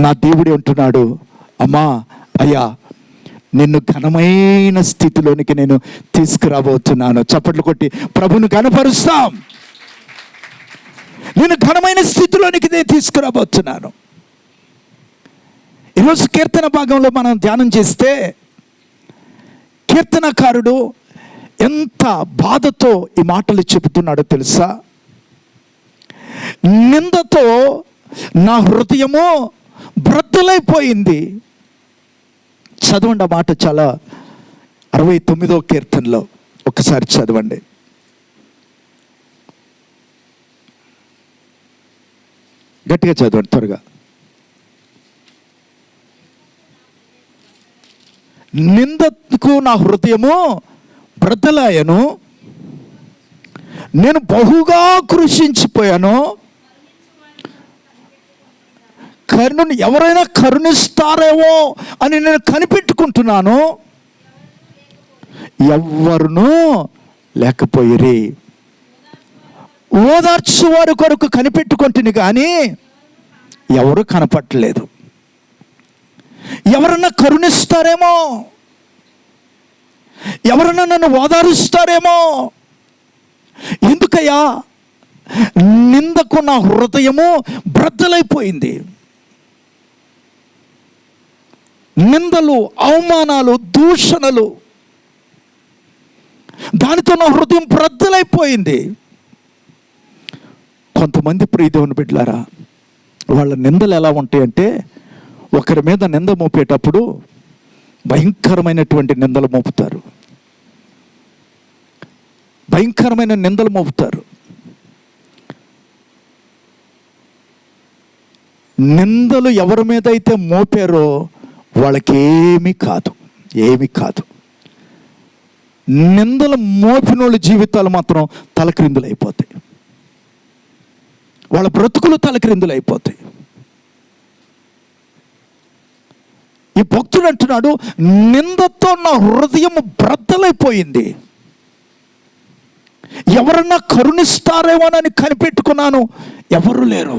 నా దేవుడే అంటున్నాడు, అమ్మా అయ్యా, నిన్ను ఘనమైన స్థితిలోనికి నేను తీసుకురాబోతున్నాను. చప్పట్లు కొట్టి ప్రభుని ఘనపరుస్తాం. నేను ఘనమైన స్థితిలోనికి నేను తీసుకురాబోతున్నాను. ఈరోజు కీర్తన భాగంలో మనం ధ్యానం చేస్తే, కీర్తనకారుడు ఎంత బాధతో ఈ మాటలు చెబుతున్నాడో తెలుసా? నిందతో నా హృదయము బ్రద్దలైపోయింది. చదవండి ఆ మాట, చాలా 69వ కీర్తనలో ఒకసారి చదవండి. గట్టిగా చదవండి త్వరగా. నిందకు నా హృదయము బ్రద్దలాయను, నేను బహుగా కృషించిపోయాను. కరుణను ఎవరైనా కరుణిస్తారేమో అని నేను కనిపెట్టుకుంటున్నాను, ఎవ్వరునూ లేకపోయిరి. ఓదార్చు వారి కొరకు కనిపెట్టుకుంటుంది కానీ ఎవరు కనపట్టలేదు. ఎవరన్నా కరుణిస్తారేమో, ఎవరన్నా నన్ను ఓదారుస్తారేమో. ఎందుకయ్యా? నిందకు నా హృదయము బ్రద్దలైపోయింది. నిందలు, అవమానాలు, దూషణలు, దానితో నా హృదయం బ్రద్దలైపోయింది. కొంతమంది ప్రియదేవుని బిడ్డలారా, వాళ్ళ నిందలు ఎలా ఉంటాయంటే, ఒకరి మీద నింద మోపేటప్పుడు భయంకరమైనటువంటి నిందలు మోపుతారు, భయంకరమైన నిందలు మోపుతారు. నిందలు ఎవరి మీద అయితే మోపారో వాళ్ళకి ఏమీ కాదు, ఏమీ కాదు. నిందలు మోపిన వాళ్ళ జీవితాలు మాత్రం తలక్రిందులు అయిపోతాయి, వాళ్ళ బ్రతుకులు తలక్రిందులు అయిపోతాయి. ఈ భక్తుడు అంటున్నాడు, నిందతో నా హృదయం బ్రద్దలైపోయింది. ఎవరన్నా కరుణిస్తారేమోనని కనిపెట్టుకున్నాను, ఎవరు లేరు.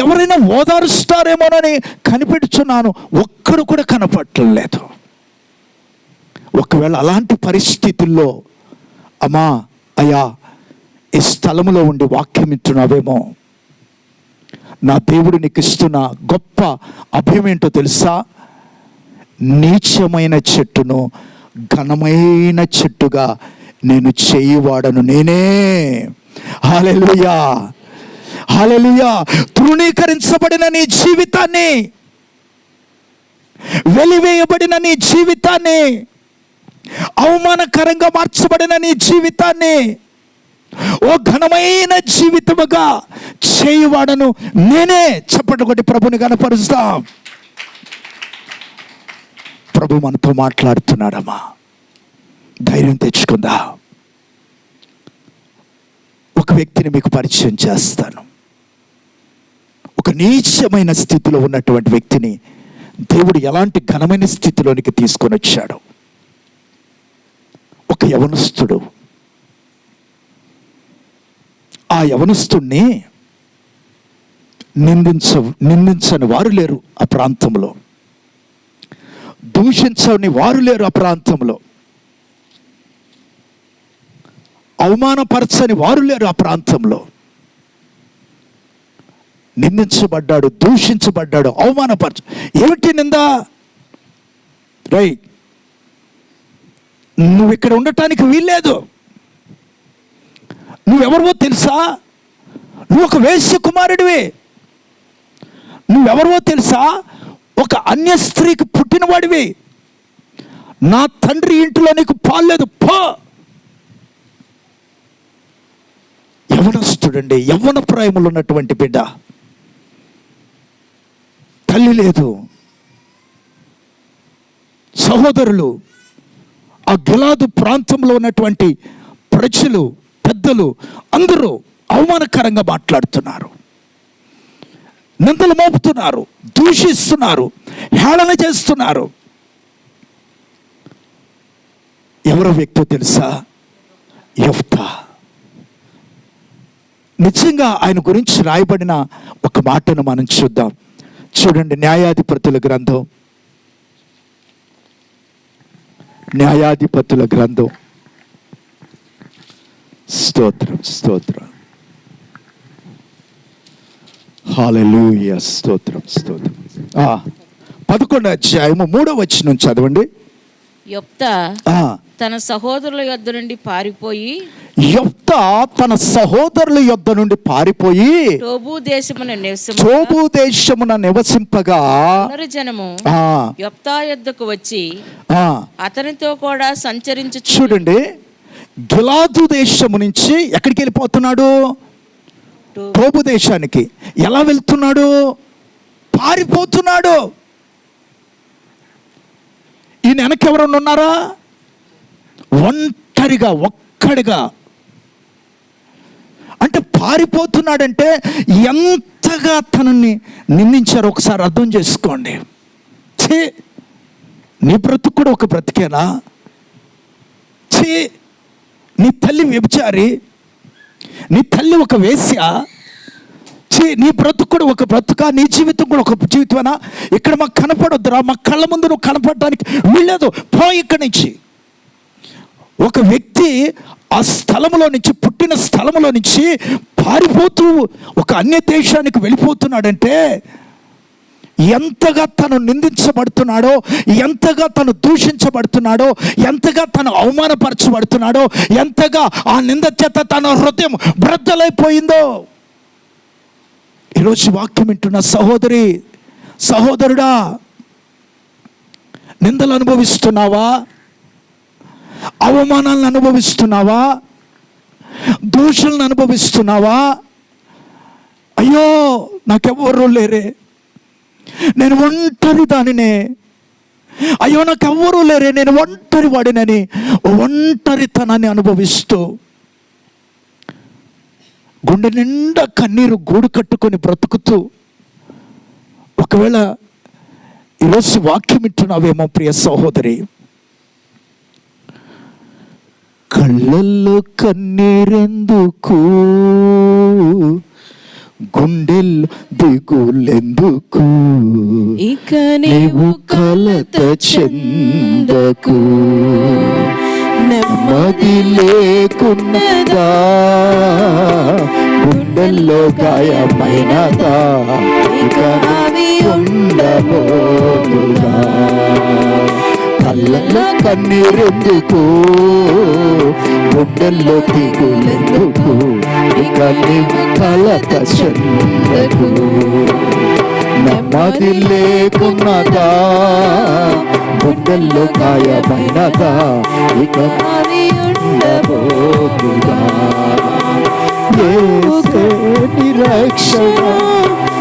ఎవరైనా ఓదారుస్తారేమోనని కనిపెట్టుచున్నాను, ఒక్కడు కూడా కనపడలేదు. ఒకవేళ అలాంటి పరిస్థితుల్లో అమ్మా అయ్యా ఈ స్థలములో ఉండి వాక్యం ఇస్తున్నావేమో, నా దేవుడు నీకు ఇస్తున్న గొప్ప అభయం ఏంటో తెలుసా? నీచమైన చెట్టును ఘనమైన చెట్టుగా నేను చేయువాడను నేనే. హల్లెలూయా, హల్లెలూయా. తృణీకరించబడిన నీ జీవితాన్ని, వెలివేయబడిన నీ జీవితాన్ని, అవమానకరంగా మార్చబడిన నీ జీవితాన్ని ఓ ఘనమైన జీవితముగా చేయువాడను నేనే. చప్పట్లు కొట్టి ప్రభుని కనపరుస్తాం. ప్రభు మనతో మాట్లాడుతున్నాడమ్మా, ధైర్యం తెచ్చుకుందా. ఒక వ్యక్తిని మీకు పరిచయం చేస్తాను. ఒక నీచమైన స్థితిలో ఉన్నటువంటి వ్యక్తిని దేవుడు ఎలాంటి ఘనమైన స్థితిలోనికి తీసుకొని వచ్చాడు. ఒక యవనస్తుడు. ఆ యవనస్తుడిని నిందించని వారు లేరు ఆ ప్రాంతంలో, దూషించని వారు లేరు ఆ ప్రాంతంలో, అవమానపరచని వారు లేరు ఆ ప్రాంతంలో. నిందించబడ్డాడు, దూషించబడ్డాడు, అవమానపరచ. ఏమిటి నింద? రైట్, నువ్వు ఇక్కడ ఉండటానికి వీల్లేదు, నువ్వెవరో తెలుసా? నువ్వు ఒక వేశ్య కుమారుడివి. నువ్వెవరో తెలుసా? ఒక అన్య స్త్రీకి పుట్టినవాడివి. నా తండ్రి ఇంటిలో నీకు పాలేదు, పో. యవ్వనస్తుడండి, యవ్వన ప్రాయములు ఉన్నటువంటి బిడ్డ, తల్లి లేదు, సహోదరులు, ఆ గిలాదు ప్రాంతంలో ఉన్నటువంటి ప్రజలు, పెద్దలు అందరూ అవమానకరంగా మాట్లాడుతున్నారు, నిందలు మోపుతున్నారు, దూషిస్తున్నారు, హేళన చేస్తున్నారు. ఎవరో వ్యక్తో తెలుసా? యెఫ్తా. నిజంగా ఆయన గురించి రాయబడిన ఒక మాటను మనం చూద్దాం. చూడండి, న్యాయాధిపతుల గ్రంథం, న్యాయాధిపతుల గ్రంథం. స్తోత్రం, స్తోత్రం, హల్లెలూయా, స్తోత్రం, స్తోత్రం. 11వ అధ్యాయము 3వ వచనం చదవండి. యెఫ్తా తన సహోదరుల యొద్ద నుండి పారిపోయి, యెఫ్తా తన సహోదరుల యొద్ద నుండి పారిపోయి టోబు దేశమున నివసింపగా పునర్జనము యెఫ్తా యొద్దకు వచ్చి అతనితో కూడా సంచరించు. చూడండి, గిలాదు దేశము నుంచి ఎక్కడికి వెళ్ళిపోతున్నాడు? టోబు దేశానికి. ఎలా వెళ్తున్నాడు? పారిపోతున్నాడు. ఈయన వెనకెవరన్నా ఉన్నారా? ఒంటరిగా, ఒక్కడిగా. అంటే పారిపోతున్నాడంటే ఎంతగా తనని నిందించారో ఒకసారి అర్థం చేసుకోండి. నీ బ్రతుకు కూడా ఒక బ్రతికేనా? నీ తల్లి వ్యభిచారి, నీ తల్లి ఒక వేశ్య. నీ బ్రతుకు కూడా ఒక బ్రతుక, నీ జీవితం కూడా ఒక జీవితమేనా? ఇక్కడ మాకు కనపడొద్దురా, మా కళ్ళ ముందు నువ్వు కనపడటానికి వీల్లేదు, పో ఇక్కడి నుంచి. ఒక వ్యక్తి ఆ స్థలములో నుంచి, పుట్టిన స్థలములో నుంచి పారిపోతూ ఒక అన్య దేశానికి వెళ్ళిపోతున్నాడంటే ఎంతగా తను నిందించబడుతున్నాడో, ఎంతగా తను దూషించబడుతున్నాడో, ఎంతగా తను అవమానపరచబడుతున్నాడో, ఎంతగా ఆ నింద చేత తన హృదయం బ్రద్దలైపోయిందో. ఈరోజు వాక్యం వింటున్న సహోదరి, సహోదరుడా, నిందలు అనుభవిస్తున్నావా? అవమానాలను అనుభవిస్తున్నావా? దూషణలను అనుభవిస్తున్నావా? అయ్యో నాకెవ్వరూ లేరే, నేను ఒంటరి దానినే, అయ్యో నాకెవ్వరూ లేరే, నేను ఒంటరి వాడినని ఒంటరితనాన్ని అనుభవిస్తూ గుండె నిండా కన్నీరు గూడు కట్టుకొని బ్రతుకుతూ, ఒకవేళ ఈరోజు వాక్యం వింటున్నావేమో ప్రియ సహోదరి, కళ్ళల్లో కన్నీరెందుకు, గుండెల్లో దిగులెందుకు, ఇక నీవు కలత చెందకు. నెమ్మది లేకున్నదా, గుండెల్లో గాయమైనదా, ఇక అవి ఉండబోదుగా. కళ్ళల్లో కన్నీరెందుకు, గుండెల్లో దిగులెందుకు, ఇక నీవు కలత చెందకు. నెమ్మది లేకున్నదా, గుండెల్లో గాయమైనదా, ఇక అవి ఉండబోదుగా. యేసే నిరీక్షణ,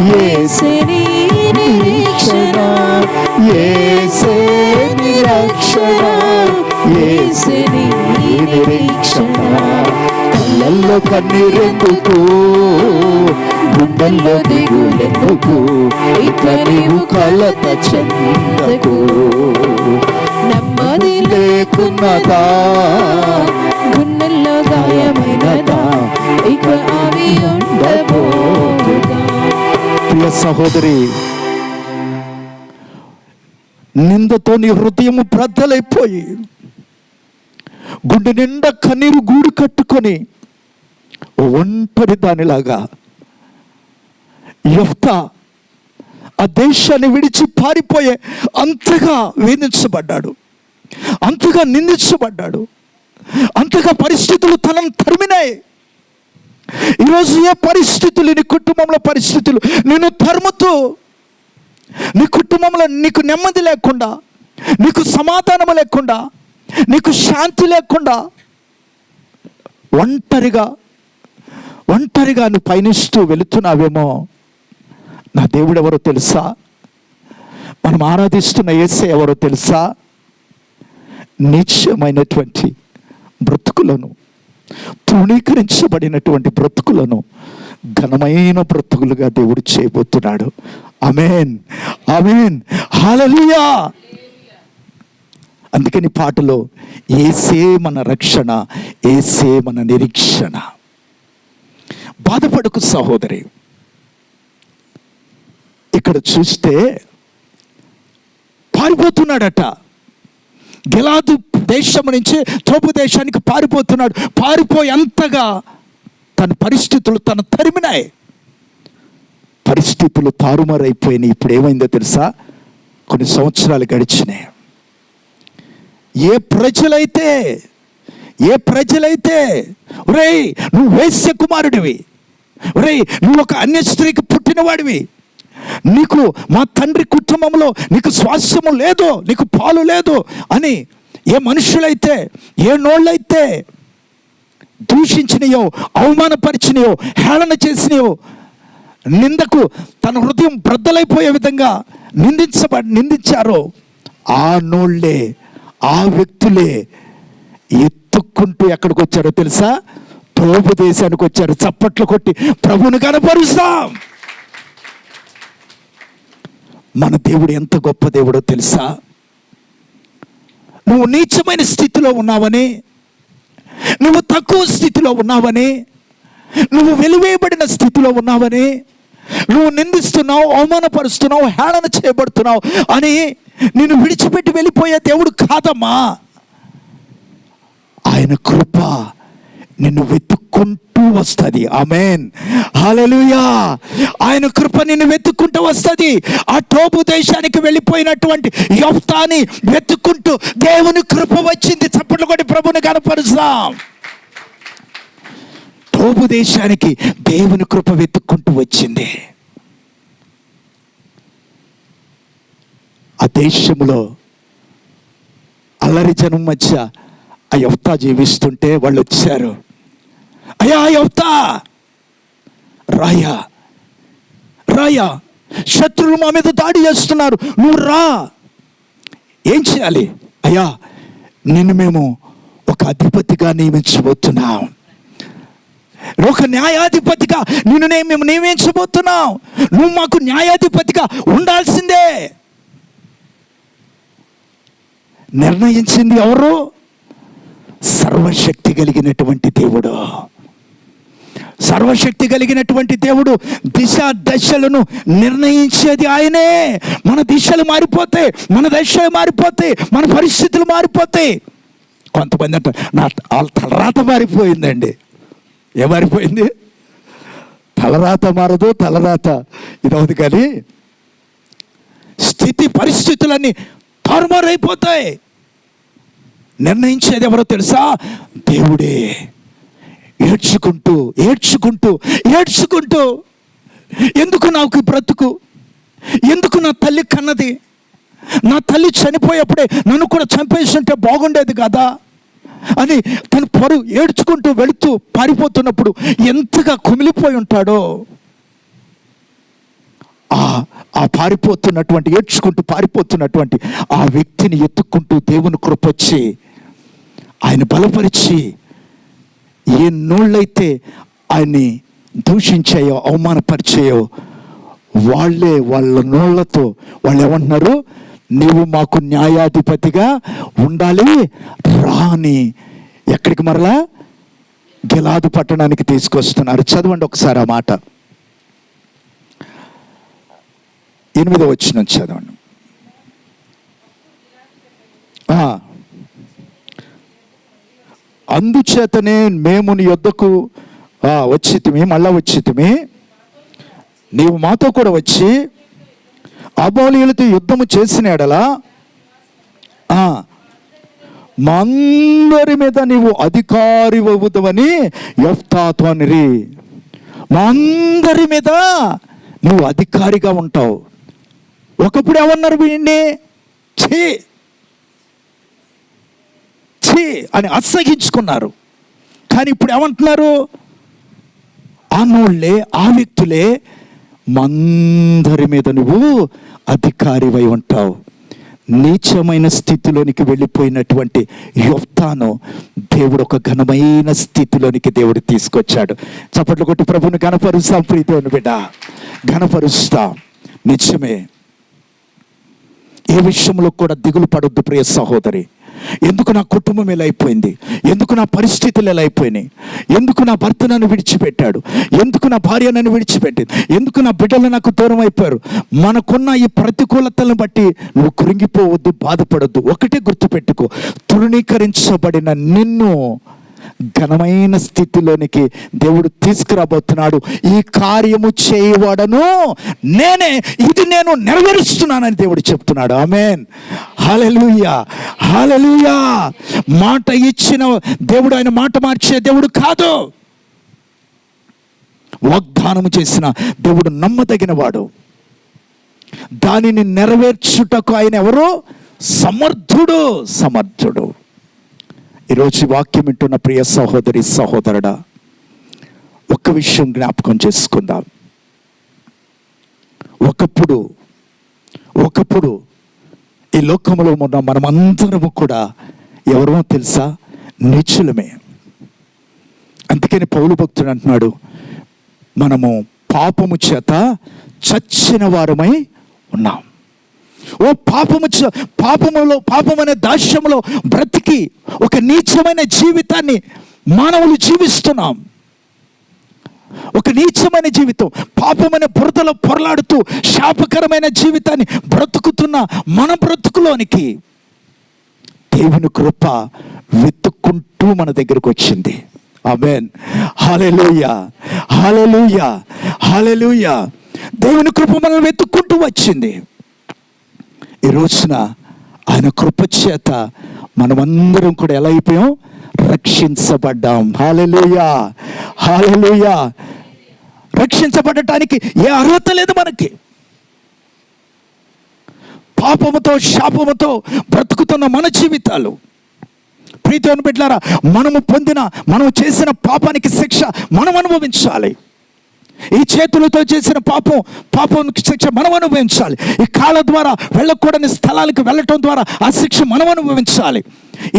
యేసే నిరీక్షణ, యేసే నిరీక్షణ, యేసే నిరీక్షణ. కళ్ళల్లో కన్నీరెందుకు, గుండెల్లో దిగులెందుకు, ఇక నీవు కలత చెందకు. నెమ్మది లేకున్నదా, గుండెల్లో గాయమైనదా, ఇక అవి ఉండబోదుగా. ప్రియ సహోదరి, నిందతో నీ హృదయము బ్రద్దలైపోయి గుండె నిండా కన్నీరు గూడు కట్టుకొని ఒంటరి దానిలాగా యెఫ్తా ఆ దేశాన్ని విడిచి పారిపోయే అంతగా వేధించబడ్డాడు, అంతగా నిందించబడ్డాడు, అంతగా పరిస్థితులు తనను తరిమినాయి. ఈరోజు ఏ పరిస్థితులు, నీ కుటుంబంలో పరిస్థితులు నేను తరుముతూ, నీ కుటుంబంలో నీకు నెమ్మది లేకుండా, నీకు సమాధానం లేకుండా, నీకు శాంతి లేకుండా ఒంటరిగా నువ్వు పయనిస్తూ వెళుతున్నావేమో. నా దేవుడు ఎవరో తెలుసా? మనం ఆరాధిస్తున్న యేసే ఎవరో తెలుసా? నీచమైనటువంటి బ్రతుకులను, తృణీకరించబడినటువంటి బ్రతుకులను ఘనమైన బ్రతుకులుగా దేవుడు చేయబోతున్నాడు. ఆమేన్, ఆమేన్, హల్లెలూయా. అందుకని పాటలో యేసే మన రక్షణ, యేసే మన నిరీక్షణ. బాధపడకు సహోదరి. ఇక్కడ చూస్తే పారిపోతున్నాడట, గిలాదు దేశం నుంచి తోపు దేశానికి పారిపోతున్నాడు. పారిపోయి అంతగా తన పరిస్థితులు తన తరిమినాయి, పరిస్థితులు తారుమారైపోయినాయి. ఇప్పుడు ఏమైందో తెలుసా? కొన్ని సంవత్సరాలు గడిచినాయి. ఏ ప్రజలైతే ఒరేయ్ నువ్వు వేశ్య కుమారుడివి, ఒరేయ్ నువ్వు ఒక అన్య స్త్రీకి పుట్టినవాడివి, నీకు మా తండ్రి కుటుంబంలో నీకు స్వాస్థ్యము లేదు, నీకు పాలు లేదు అని ఏ మనుషులైతే, ఏ నోళ్ళైతే దూషించినయో, అవమానపరిచినయో, హేళన చేసినయో, నిందకు తన హృదయం బ్రద్దలైపోయే విధంగా నిందించారో ఆ నోళ్ళే, ఆ వ్యక్తులే ఎత్తుక్కుంటూ ఎక్కడికి వచ్చారో తెలుసా? తోపు దేశానికి వచ్చారు. చప్పట్లు కొట్టి ప్రభువుని కనపరుస్తాం. మన దేవుడు ఎంత గొప్ప దేవుడో తెలుసా? నువ్వు నీచమైన స్థితిలో ఉన్నావని, నువ్వు తక్కువ స్థితిలో ఉన్నావని, నువ్వు వెలివేయబడిన స్థితిలో ఉన్నావని, నువ్వు నిందిస్తున్నావు, అవమానపరుస్తున్నావు, హేళన చేయబడుతున్నావు అని నిన్ను విడిచిపెట్టి వెళ్ళిపోయే దేవుడు కాదమ్మా. ఆయన కృప నిన్ను వెతుక్కుంటూ వస్తుంది. ఆమేన్, హల్లెలూయా. ఆయన కృప నిన్ను వెతుక్కుంటూ వస్తుంది. ఆ తోపు దేశానికి వెళ్ళిపోయినటువంటి యెఫ్తాని వెతుక్కుంటూ దేవుని కృప వచ్చింది. చప్పట్లు కొట్టి ప్రభువుని కనపరుస్తాం. తోపు దేశానికి దేవుని కృప వెతుక్కుంటూ వచ్చింది. ఆ దేశంలో అల్లరి జనం మధ్య ఆ యెఫ్తా జీవిస్తుంటే వాళ్ళు వచ్చారు. అయ్యా యెఫ్తా, రాయా, శత్రువులు మా మీద దాడి చేస్తున్నారు, నువ్వు రా. ఏం చేయాలి? అయ్యా నిన్ను మేము ఒక అధిపతిగా నియమించబోతున్నాం, ఒక న్యాయాధిపతిగా మేము నియమించబోతున్నాం. నువ్వు మాకు న్యాయాధిపతిగా ఉండాల్సిందే. నిర్ణయించింది ఎవరు? సర్వశక్తి కలిగినటువంటి దేవుడు, సర్వశక్తి కలిగినటువంటి దేవుడు. దిశ దశలను నిర్ణయించేది ఆయనే. మన దిశలు మారిపోతే, మన దశలు మారిపోతే, మన పరిస్థితులు మారిపోతే. కొంతమంది అంటారు వాళ్ళ తలరాత మారిపోయిందండి. ఏ మారిపోయింది? తలరాత మారదు, తలరాత ఇదవుతుంది, కానీ స్థితి పరిస్థితులన్నీ తారుమారైపోతాయి. నిర్ణయించేది ఎవరో తెలుసా? దేవుడే. ఏడ్చుకుంటూ ఏడ్చుకుంటూ ఏడ్చుకుంటూ, ఎందుకు నాకు బ్రతుకు, ఎందుకు నా తల్లి కన్నది, నా తల్లి చనిపోయేప్పుడే నన్ను కూడా చంపేస్తుంటే బాగుండేది కదా అని తను ఏడ్చుకుంటూ వెళుతూ పారిపోతున్నప్పుడు ఎంతగా కుమిలిపోయి ఉంటాడో. ఆ పారిపోతున్నటువంటి, ఏడ్చుకుంటూ పారిపోతున్నటువంటి ఆ వ్యక్తిని ఎత్తుక్కుంటూ దేవుని కృపొచ్చి ఆయన బలపరిచి, ఏ నోళ్ళైతే ఆయన్ని దూషించాయో, అవమానపరిచాయో, వాళ్ళ నోళ్లతో వాళ్ళు ఏమంటున్నారు? నీవు మాకు న్యాయాధిపతిగా ఉండాలి రాని ఎక్కడికి మరలా? గిలాదు పట్టణానికి తీసుకొస్తున్నారు. చదవండి ఒకసారి ఆ మాట, 8వ వచనం చదవండి. అందుచేతనే మేము నీ యొద్దకు వచ్చితిమి, మళ్ళా వచ్చితిమి. నీవు మాతో కూడా వచ్చి అబోలీయులతో యుద్ధము చేసిన ఎడలా మా అందరి మీద నీవు అధికారి అవుతావని యెఫ్తాతో అనిరి. మా అందరి మీద నువ్వు అధికారిగా ఉంటావు. ఒకప్పుడు ఏమన్నారు? వీడిని ఛీ ఛీ అని అసహించుకున్నారు. కానీ ఇప్పుడు ఏమంటున్నారు? ఆ నోళ్ళే, ఆ వ్యక్తులే, మందరి మీద నువ్వు అధికారివై ఉంటావు. నీచమైన స్థితిలోనికి వెళ్ళిపోయినటువంటి యెఫ్తాను దేవుడు ఒక ఘనమైన స్థితిలోనికి దేవుడు తీసుకొచ్చాడు. చప్పట్లు కొట్టి ప్రభువుని ఘనపరుస్తాం. ప్రీతిని బిడ్డ, ఘనపరుస్తాం. నిజమే. ఏ విషయంలో కూడా దిగులు పడొద్దు ప్రియ సహోదరి. ఎందుకు నా కుటుంబం ఎలా అయిపోయింది, ఎందుకు నా పరిస్థితులు ఎలా అయిపోయినాయి, ఎందుకు నా భర్త నన్ను విడిచిపెట్టాడు, ఎందుకు నా భార్య నన్ను విడిచిపెట్టింది, ఎందుకు నా బిడ్డలు నాకు దూరం అయిపోయారు. మనకున్న ఈ ప్రతికూలతలను బట్టి నువ్వు కృంగిపోవద్దు, బాధపడొద్దు. ఒకటే గుర్తుపెట్టుకో, తృణీకరించబడిన నిన్ను ఘనమైన స్థితిలోనికి దేవుడు తీసుకురాబోతున్నాడు. ఈ కార్యము చేయవాడను నేనే, ఇది నేను నెరవేరుస్తున్నానని దేవుడు చెప్తున్నాడు. ఆమేన్, హల్లెలూయా, హల్లెలూయా. మాట ఇచ్చిన దేవుడు ఆయన మాట మార్చే దేవుడు కాదు. వాగ్దానము చేసిన దేవుడు నమ్మదగిన వాడు. దానిని నెరవేర్చుటకు ఆయన ఎవరు? సమర్థుడు, సమర్థుడు. ఈరోజు వాక్యం వింటున్న ప్రియ సహోదరి సహోదరుడా, ఒక్క విషయం జ్ఞాపకం చేసుకుందాం. ఒకప్పుడు ఈ లోకంలో ఉన్న మనమందరము కూడా ఎవరో తెలుసా? నీచులమే. అందుకని పౌలు భక్తుడు అంటున్నాడు, మనము పాపము చేత చచ్చిన వారమై ఉన్నాం. ఓ పాపం అనే దాస్యములో బ్రతికి ఒక నీచమైన జీవితాన్ని మానవులు జీవిస్తున్నాం. ఒక నీచమైన జీవితం, పాపమనే బురదలో పొరలాడుతూ శాపకరమైన జీవితాన్ని బ్రతుకుతున్న మన బ్రతుకులోనికి దేవుని కృప వెతుక్కుంటూ మన దగ్గరకు వచ్చింది. ఆమేన్, హల్లెలూయా, హల్లెలూయా, హల్లెలూయా. దేవుని కృప మనల్ని వెతుక్కుంటూ వచ్చింది. ఈ రోజున ఆయన కృప చేత మనమందరం కూడా ఎలా అయిపోయాం? రక్షించబడ్డాం. హల్లెలూయా, హల్లెలూయా. రక్షించబడటానికి ఏ అర్హత లేదు మనకి. పాపముతో శాపముతో బ్రతుకుతున్న మన జీవితాలు, ప్రీతిని బిడ్డలారా, మనం చేసిన పాపానికి శిక్ష మనం అనుభవించాలి. ఈ చేతులతో చేసిన పాపానికి శిక్ష మనం అనుభవించాలి. ఈ కాళ్ళ ద్వారా వెళ్ళకూడని స్థలాలకు వెళ్ళటం ద్వారా ఆ శిక్ష మనం అనుభవించాలి.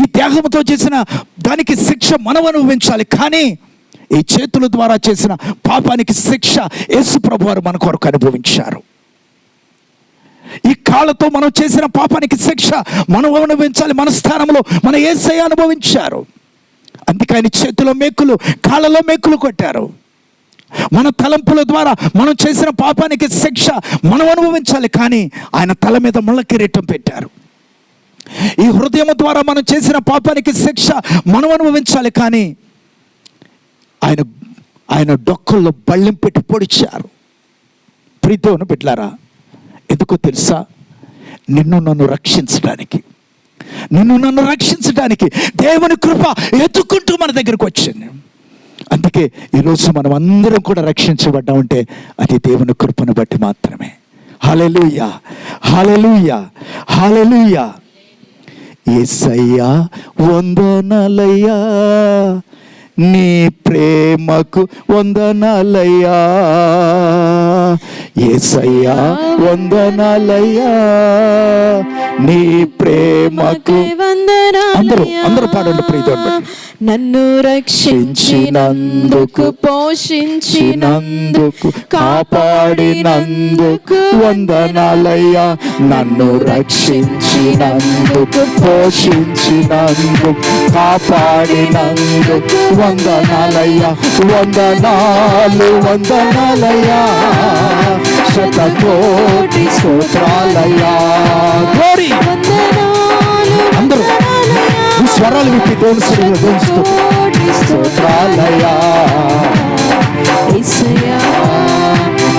ఈ దేహంతో చేసిన దానికి శిక్ష మనం అనుభవించాలి. కానీ ఈ చేతుల ద్వారా చేసిన పాపానికి శిక్ష యేసు ప్రభువారు మన కొరకు అనుభవించారు. ఈ కాళ్ళతో మనం చేసిన పాపానికి శిక్ష మనం అనుభవించాలి. మన స్థానంలో మన యేసయ్య అనుభవించారు. అందుకే ఆయన చేతిలో మేకులు, కాళ్ళలో మేకులు కొట్టారు. మన తలంపుల ద్వారా మనం చేసిన పాపానికి శిక్ష మనం అనుభవించాలి, కానీ ఆయన తల మీద ముళ్ళ కిరీటం పెట్టారు. ఈ హృదయం ద్వారా మనం చేసిన పాపానికి శిక్ష మనం అనుభవించాలి, కానీ ఆయన డొక్కల్లో బళ్ళెం పెట్టి పొడిచారు. ప్రీతోను బిడ్డలారా, ఎందుకో తెలుసా? నిన్ను నన్ను రక్షించడానికి దేవుని కృప ఎత్తుకుంటూ మన దగ్గరకు వచ్చింది. అందుకే ఈరోజు మనం అందరం కూడా రక్షించబడ్డామంటే అది దేవుని కృపను బట్టి మాత్రమే. హల్లెలూయా, హల్లెలూయా, హల్లెలూయా. యేసయ్యా వందనాలయ్యా, నీ ప్రేమకు వందనాలయ్యా. యేసయ్యా వందనాలయ్యా, నీ ప్రేమకు అందరూ పాడండి ప్రియతోను. నన్ను రక్షించినందుకు, పోషించినందుకు, కాపాడినందుకు వందనాలయ్యా. నన్ను రక్షించినందుకు, పోషించినందుకు, కాపాడినందుకు వందనాలయ్యా. వందనాలయ్యా, శతకోటి స్తోత్రాలయ్యా. గ్లోరీ. అందరూ ఈ స్వరాలు విప్పి దేవుని స్తోత్రాలయ్యా. యేసయ్యా,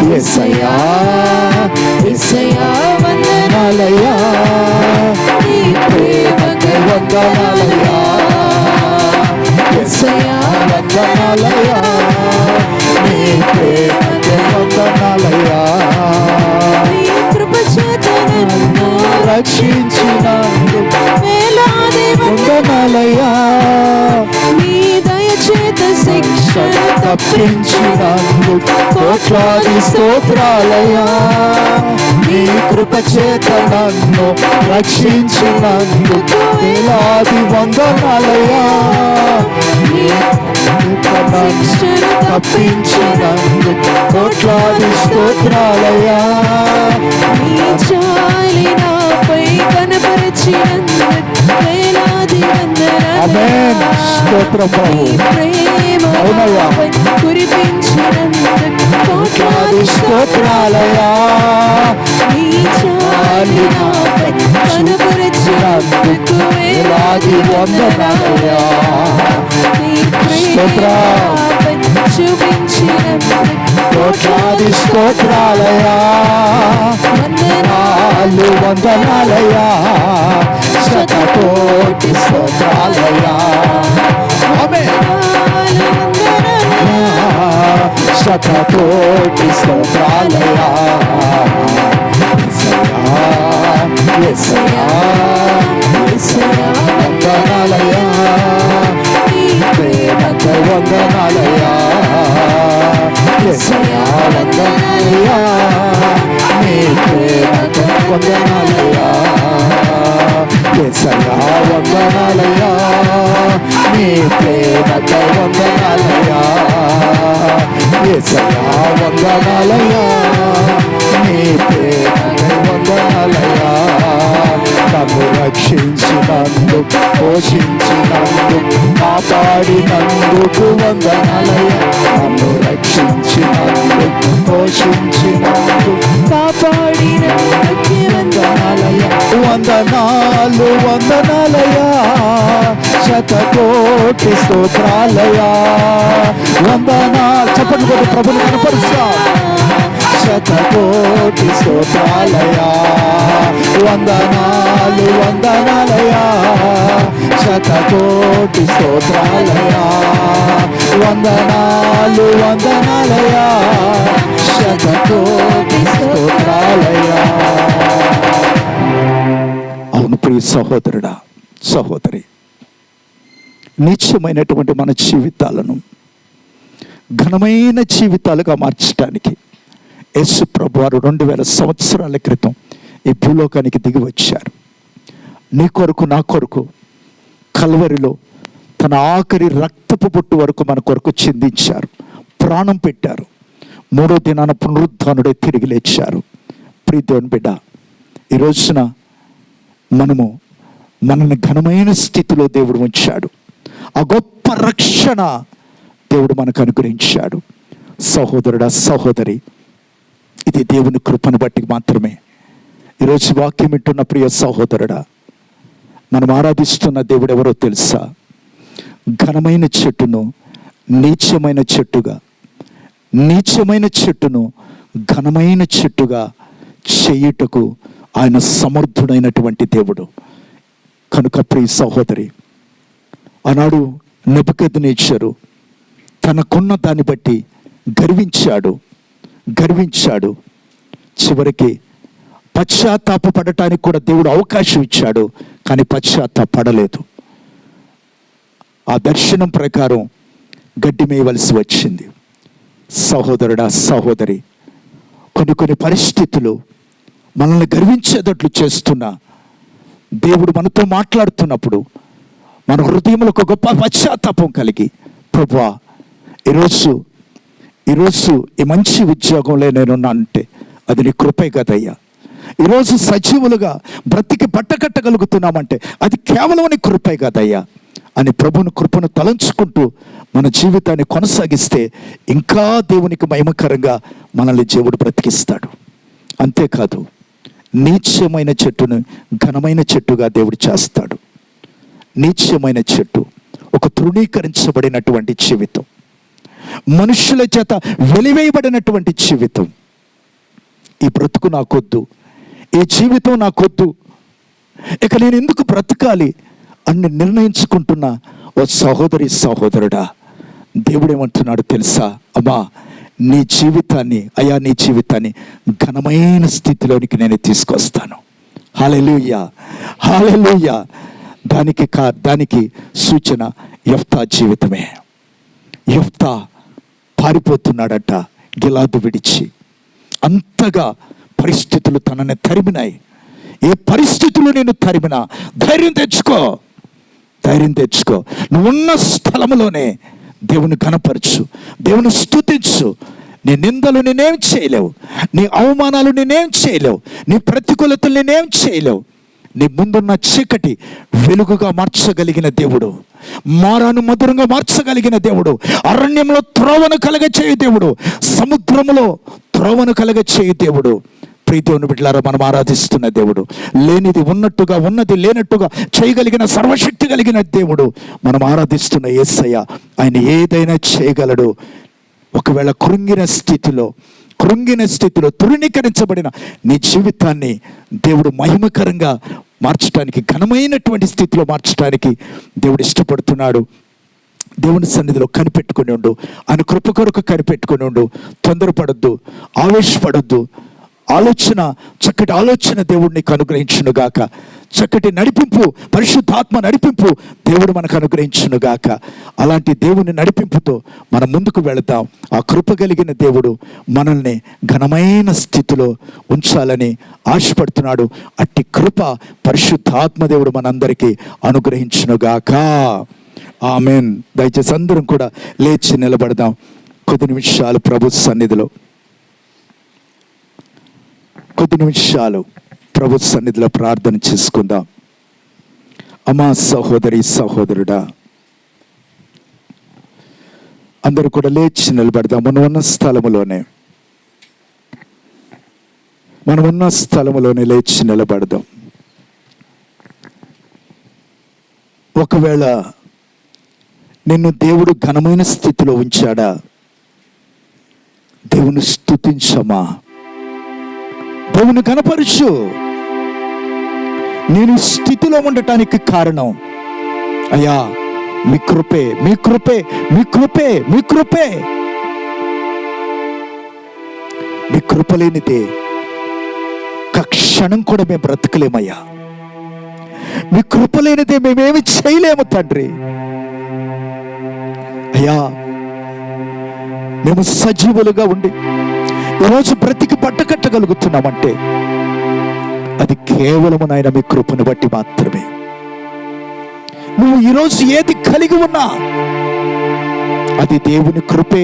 యేసయ్యా, యేసయ్యా వందనాలయ్యా, నీ ప్రేమకు వందనాలయ్యా. యేసయ్యా వందనాలయ్యా, నీ ప్రేమకు వందనాలయ్యా. నీ కృప చేత నన్ను రక్షించినందుకు వేలాది వందనాలయ్యా. నీ దయ చేత శిక్ష తప్పించినందుకు కోట్లాది స్తోత్రాలయ్యా. నీ కృప చేత నన్ను రక్షించినందుకు వేలాది వందనాలయ్యా. తప్పించినందుకు కోట్లాది స్తోత్రాలయ్యా. నీ చాలి నాపై కనపరిచినందుకు వేలాది వందనాలయ్యా. స్తోత్రం ప్రభు. ప్రేమపై కురిపించినందుకు కోట్లాది స్తోత్రాలయ్యా. నీ చాలి నాపై కనపరిచినందుకు వేలాది వందనాలయ్యా. చూపించినందుకు కోట్లాది స్తోత్రాలయ్యా. వందనాలయ్యా, శతకోటి స్తోత్రాలయ్యా. శతకోటి స్తోత్రాలయ్యా. యేసయ్యా, యేసయ్యా వందనాలయ్యా, నీ ప్రేమకు వందనాలయ్యా. యేసయ్యా వందనాలయ్యా, నీ ప్రేమకు వందనాలయ్యా. యేసయ్యా వందనాలయ్యా, నీ ప్రేమకు వందనాలయ్యా. యేసయ్యా వందనాలయ్యా, నీ ప్రేమకు వందనాలయ్యా. నన్ను రక్షించినందుకు, పోషించినందుకు, కాపాడినందుకు వందనాలయ్యా. నన్ను రక్షించినందుకు, పోషించినందుకు, కాపాడినందుకు వందనాలయ్యా. వందనాలయ్యా, శతకోటి స్తోత్రాలయ్యా. చప్పట్లు కొట్టి ప్రభుని కనపరుస్తా. శతకోటి స్తోత్రాలయ్యా. వందనాలయ్యా, శతకోటి స్తోత్రాలయ్యా. వందనాలయ్యా, శతకోటి స్తోత్రాలయ్యా. అవును ప్రియ సహోదరుడా, సహోదరి, నిత్యమైనటువంటి మన జీవితాలను ఘనమైన జీవితాలుగా మార్చడానికి యేసు ప్రభువారు 2000 సంవత్సరాల క్రితం ఈ భూలోకానికి దిగి వచ్చారు. నీ కొరకు, నా కొరకు కల్వరిలో తన ఆఖరి రక్తపు బొట్టు వరకు మన కొరకు చిందించారు, ప్రాణం పెట్టారు. 3వ దినాన పునరుద్ధానుడే తిరిగి లేచారు. ప్రియదేవుని బిడ్డ, ఈ రోజున మనల్ని ఘనమైన స్థితిలో దేవుడు ఉంచాడు. ఆ గొప్ప రక్షణ దేవుడు మనకు అనుగ్రహించాడు. సహోదరుడా, సహోదరి, ఇది దేవుని కృపను బట్టి మాత్రమే. ఈరోజు వాక్యం వింటున్న ప్రియ సహోదరుడా, మనం ఆరాధిస్తున్న దేవుడు ఎవరో తెలుసా? ఘనమైన చెట్టును నీచమైన చెట్టుగా, నీచమైన చెట్టును ఘనమైన చెట్టుగా చేయుటకు ఆయన సమర్థుడైనటువంటి దేవుడు. కనుక ప్రియ సహోదరి, ఆనాడు నెబుకద్నెజరు తనకున్న దాన్ని బట్టి గర్వించాడు. చివరికి పశ్చాత్తాపపడటానికి కూడా దేవుడు అవకాశం ఇచ్చాడు, కానీ పశ్చాత్తాపడలేదు. ఆ దర్శనం ప్రకారం గడ్డి మేయవలసి వచ్చింది. సహోదరుడా, సహోదరి, కొన్ని పరిస్థితులు మనల్ని గర్వించేటట్లు చేస్తున్నా దేవుడు మనతో మాట్లాడుతున్నప్పుడు మన హృదయంలో ఒక గొప్ప పశ్చాత్తాపం కలిగి, ప్రభువా, ఈరోజు ఈ మంచి ఉద్యోగంలో నేనున్నా అంటే అది నీ కృపే కదయ్యా. ఈరోజు సజీవులుగా బ్రతికి పట్టకట్టగలుగుతున్నామంటే అది కేవలం నీ కృపే కదయ్యా అని ప్రభుని కృపను తలంచుకుంటూ మన జీవితాన్ని కొనసాగిస్తే ఇంకా దేవునికి మహిమకరంగా మనల్ని దేవుడు బ్రతికిస్తాడు. అంతేకాదు, నీచమైన చెట్టును ఘనమైన చెట్టుగా దేవుడు చేస్తాడు. నీచమైన చెట్టు ఒక తృణీకరించబడినటువంటి జీవితం, మనుషుల చేత వెలివేయబడినటువంటి జీవితం. ఈ బ్రతుకు నాకొద్దు, ఈ జీవితం నాకొద్దు, ఇక నేను ఎందుకు బ్రతకాలి అని నిర్ణయించుకుంటున్న ఓ సహోదరి, సహోదరుడా, దేవుడు ఏమంటున్నాడు తెలుసా? అమ్మా, నీ జీవితాన్ని ఘనమైన స్థితిలోనికి నేను తీసుకొస్తాను. హల్లెలూయా, హల్లెలూయా. దానికి సూచన యెఫ్తా జీవితమే. యెఫ్తా పారిపోతున్నాడట గిలాదు విడిచి. అంతగా పరిస్థితులు తనని తరిమినాయి. ఏ పరిస్థితులు నేను తరిమినా ధైర్యం తెచ్చుకో. నువ్వున్న స్థలములోనే దేవుని ఘనపరచు, దేవుని స్తుతించు. నీ నిందలు నేనేం చేయలేవు, నీ అవమానాలు నేనేం చేయలేవు, నీ ప్రతికూలతలు నేనేం చేయలేవు. నీ ముందున్న చీకటి వెలుగుగా మార్చగలిగిన దేవుడు, మారాను మధురంగా మార్చగలిగిన దేవుడు, అరణ్యంలో త్రోవను కలగచేయు దేవుడు, సముద్రములో త్రోవను కలగచేయు దేవుడు. ప్రీతిని బిడ్డలారా, మనం ఆరాధిస్తున్న దేవుడు లేనిది ఉన్నట్టుగా, ఉన్నది లేనట్టుగా చేయగలిగిన సర్వశక్తి కలిగిన దేవుడు. మనం ఆరాధిస్తున్న యేసయ్య, ఆయన ఏదైనా చేయగలడు. ఒకవేళ కృంగిన స్థితిలో తృణీకరించబడిన నీ జీవితాన్ని దేవుడు మహిమకరంగా మార్చడానికి, ఘనమైనటువంటి స్థితిలో మార్చడానికి దేవుడు ఇష్టపడుతున్నాడు. దేవుని సన్నిధిలో కనిపెట్టుకుని ఉండు, ఆయన కృప కొరకు కనిపెట్టుకుని ఉండు. తొందరపడొద్దు, ఆవేశపడొద్దు. చక్కటి ఆలోచన దేవుడు నీకు అనుగ్రహించును గాక. చక్కటి నడిపింపు, పరిశుద్ధాత్మ నడిపింపు దేవుడు మనకు అనుగ్రహించును గాక. అలాంటి దేవుని నడిపింపుతో మనం ముందుకు వెళతాం. ఆ కృప కలిగిన దేవుడు మనల్ని ఘనమైన స్థితిలో ఉంచాలని ఆశపడుతున్నాడు. అట్టి కృప పరిశుద్ధాత్మ దేవుడు మనందరికీ అనుగ్రహించును గాక. ఆమేన్. దయచేసి అందరం కూడా లేచి నిలబడదాం. కొద్ది నిమిషాలు ప్రభు సన్నిధిలో ప్రార్థన చేసుకుందాం. అమ్మా, సహోదరి, సహోదరుడా, అందరూ కూడా లేచి నిలబడదాం. మనం ఉన్న స్థలములోనే లేచి నిలబడదాం. ఒకవేళ నిన్ను దేవుడు ఘనమైన స్థితిలో ఉంచాడా, దేవుని స్తుతించమా, దేవుని కనపరచు. నేను స్థితిలో ఉండటానికి కారణం అయ్యా మీ కృపే, మీ కృపే, మీ కృపే, మీ కృపే. మీ కృప లేనిదే ఒక క్షణం కూడా మేము బ్రతకలేమయ్యా. మీ కృప లేనిదే మేమేమి చేయలేము తండ్రి. అయ్యా, మేము సజీవులుగా ఉండి ఈరోజు బ్రతికి పట్టకట్టగలుగుతున్నామంటే అది కేవలం నాయన మీ కృపను బట్టి మాత్రమే. నువ్వు ఈరోజు ఏది కలిగి ఉన్నా అది దేవుని కృపే.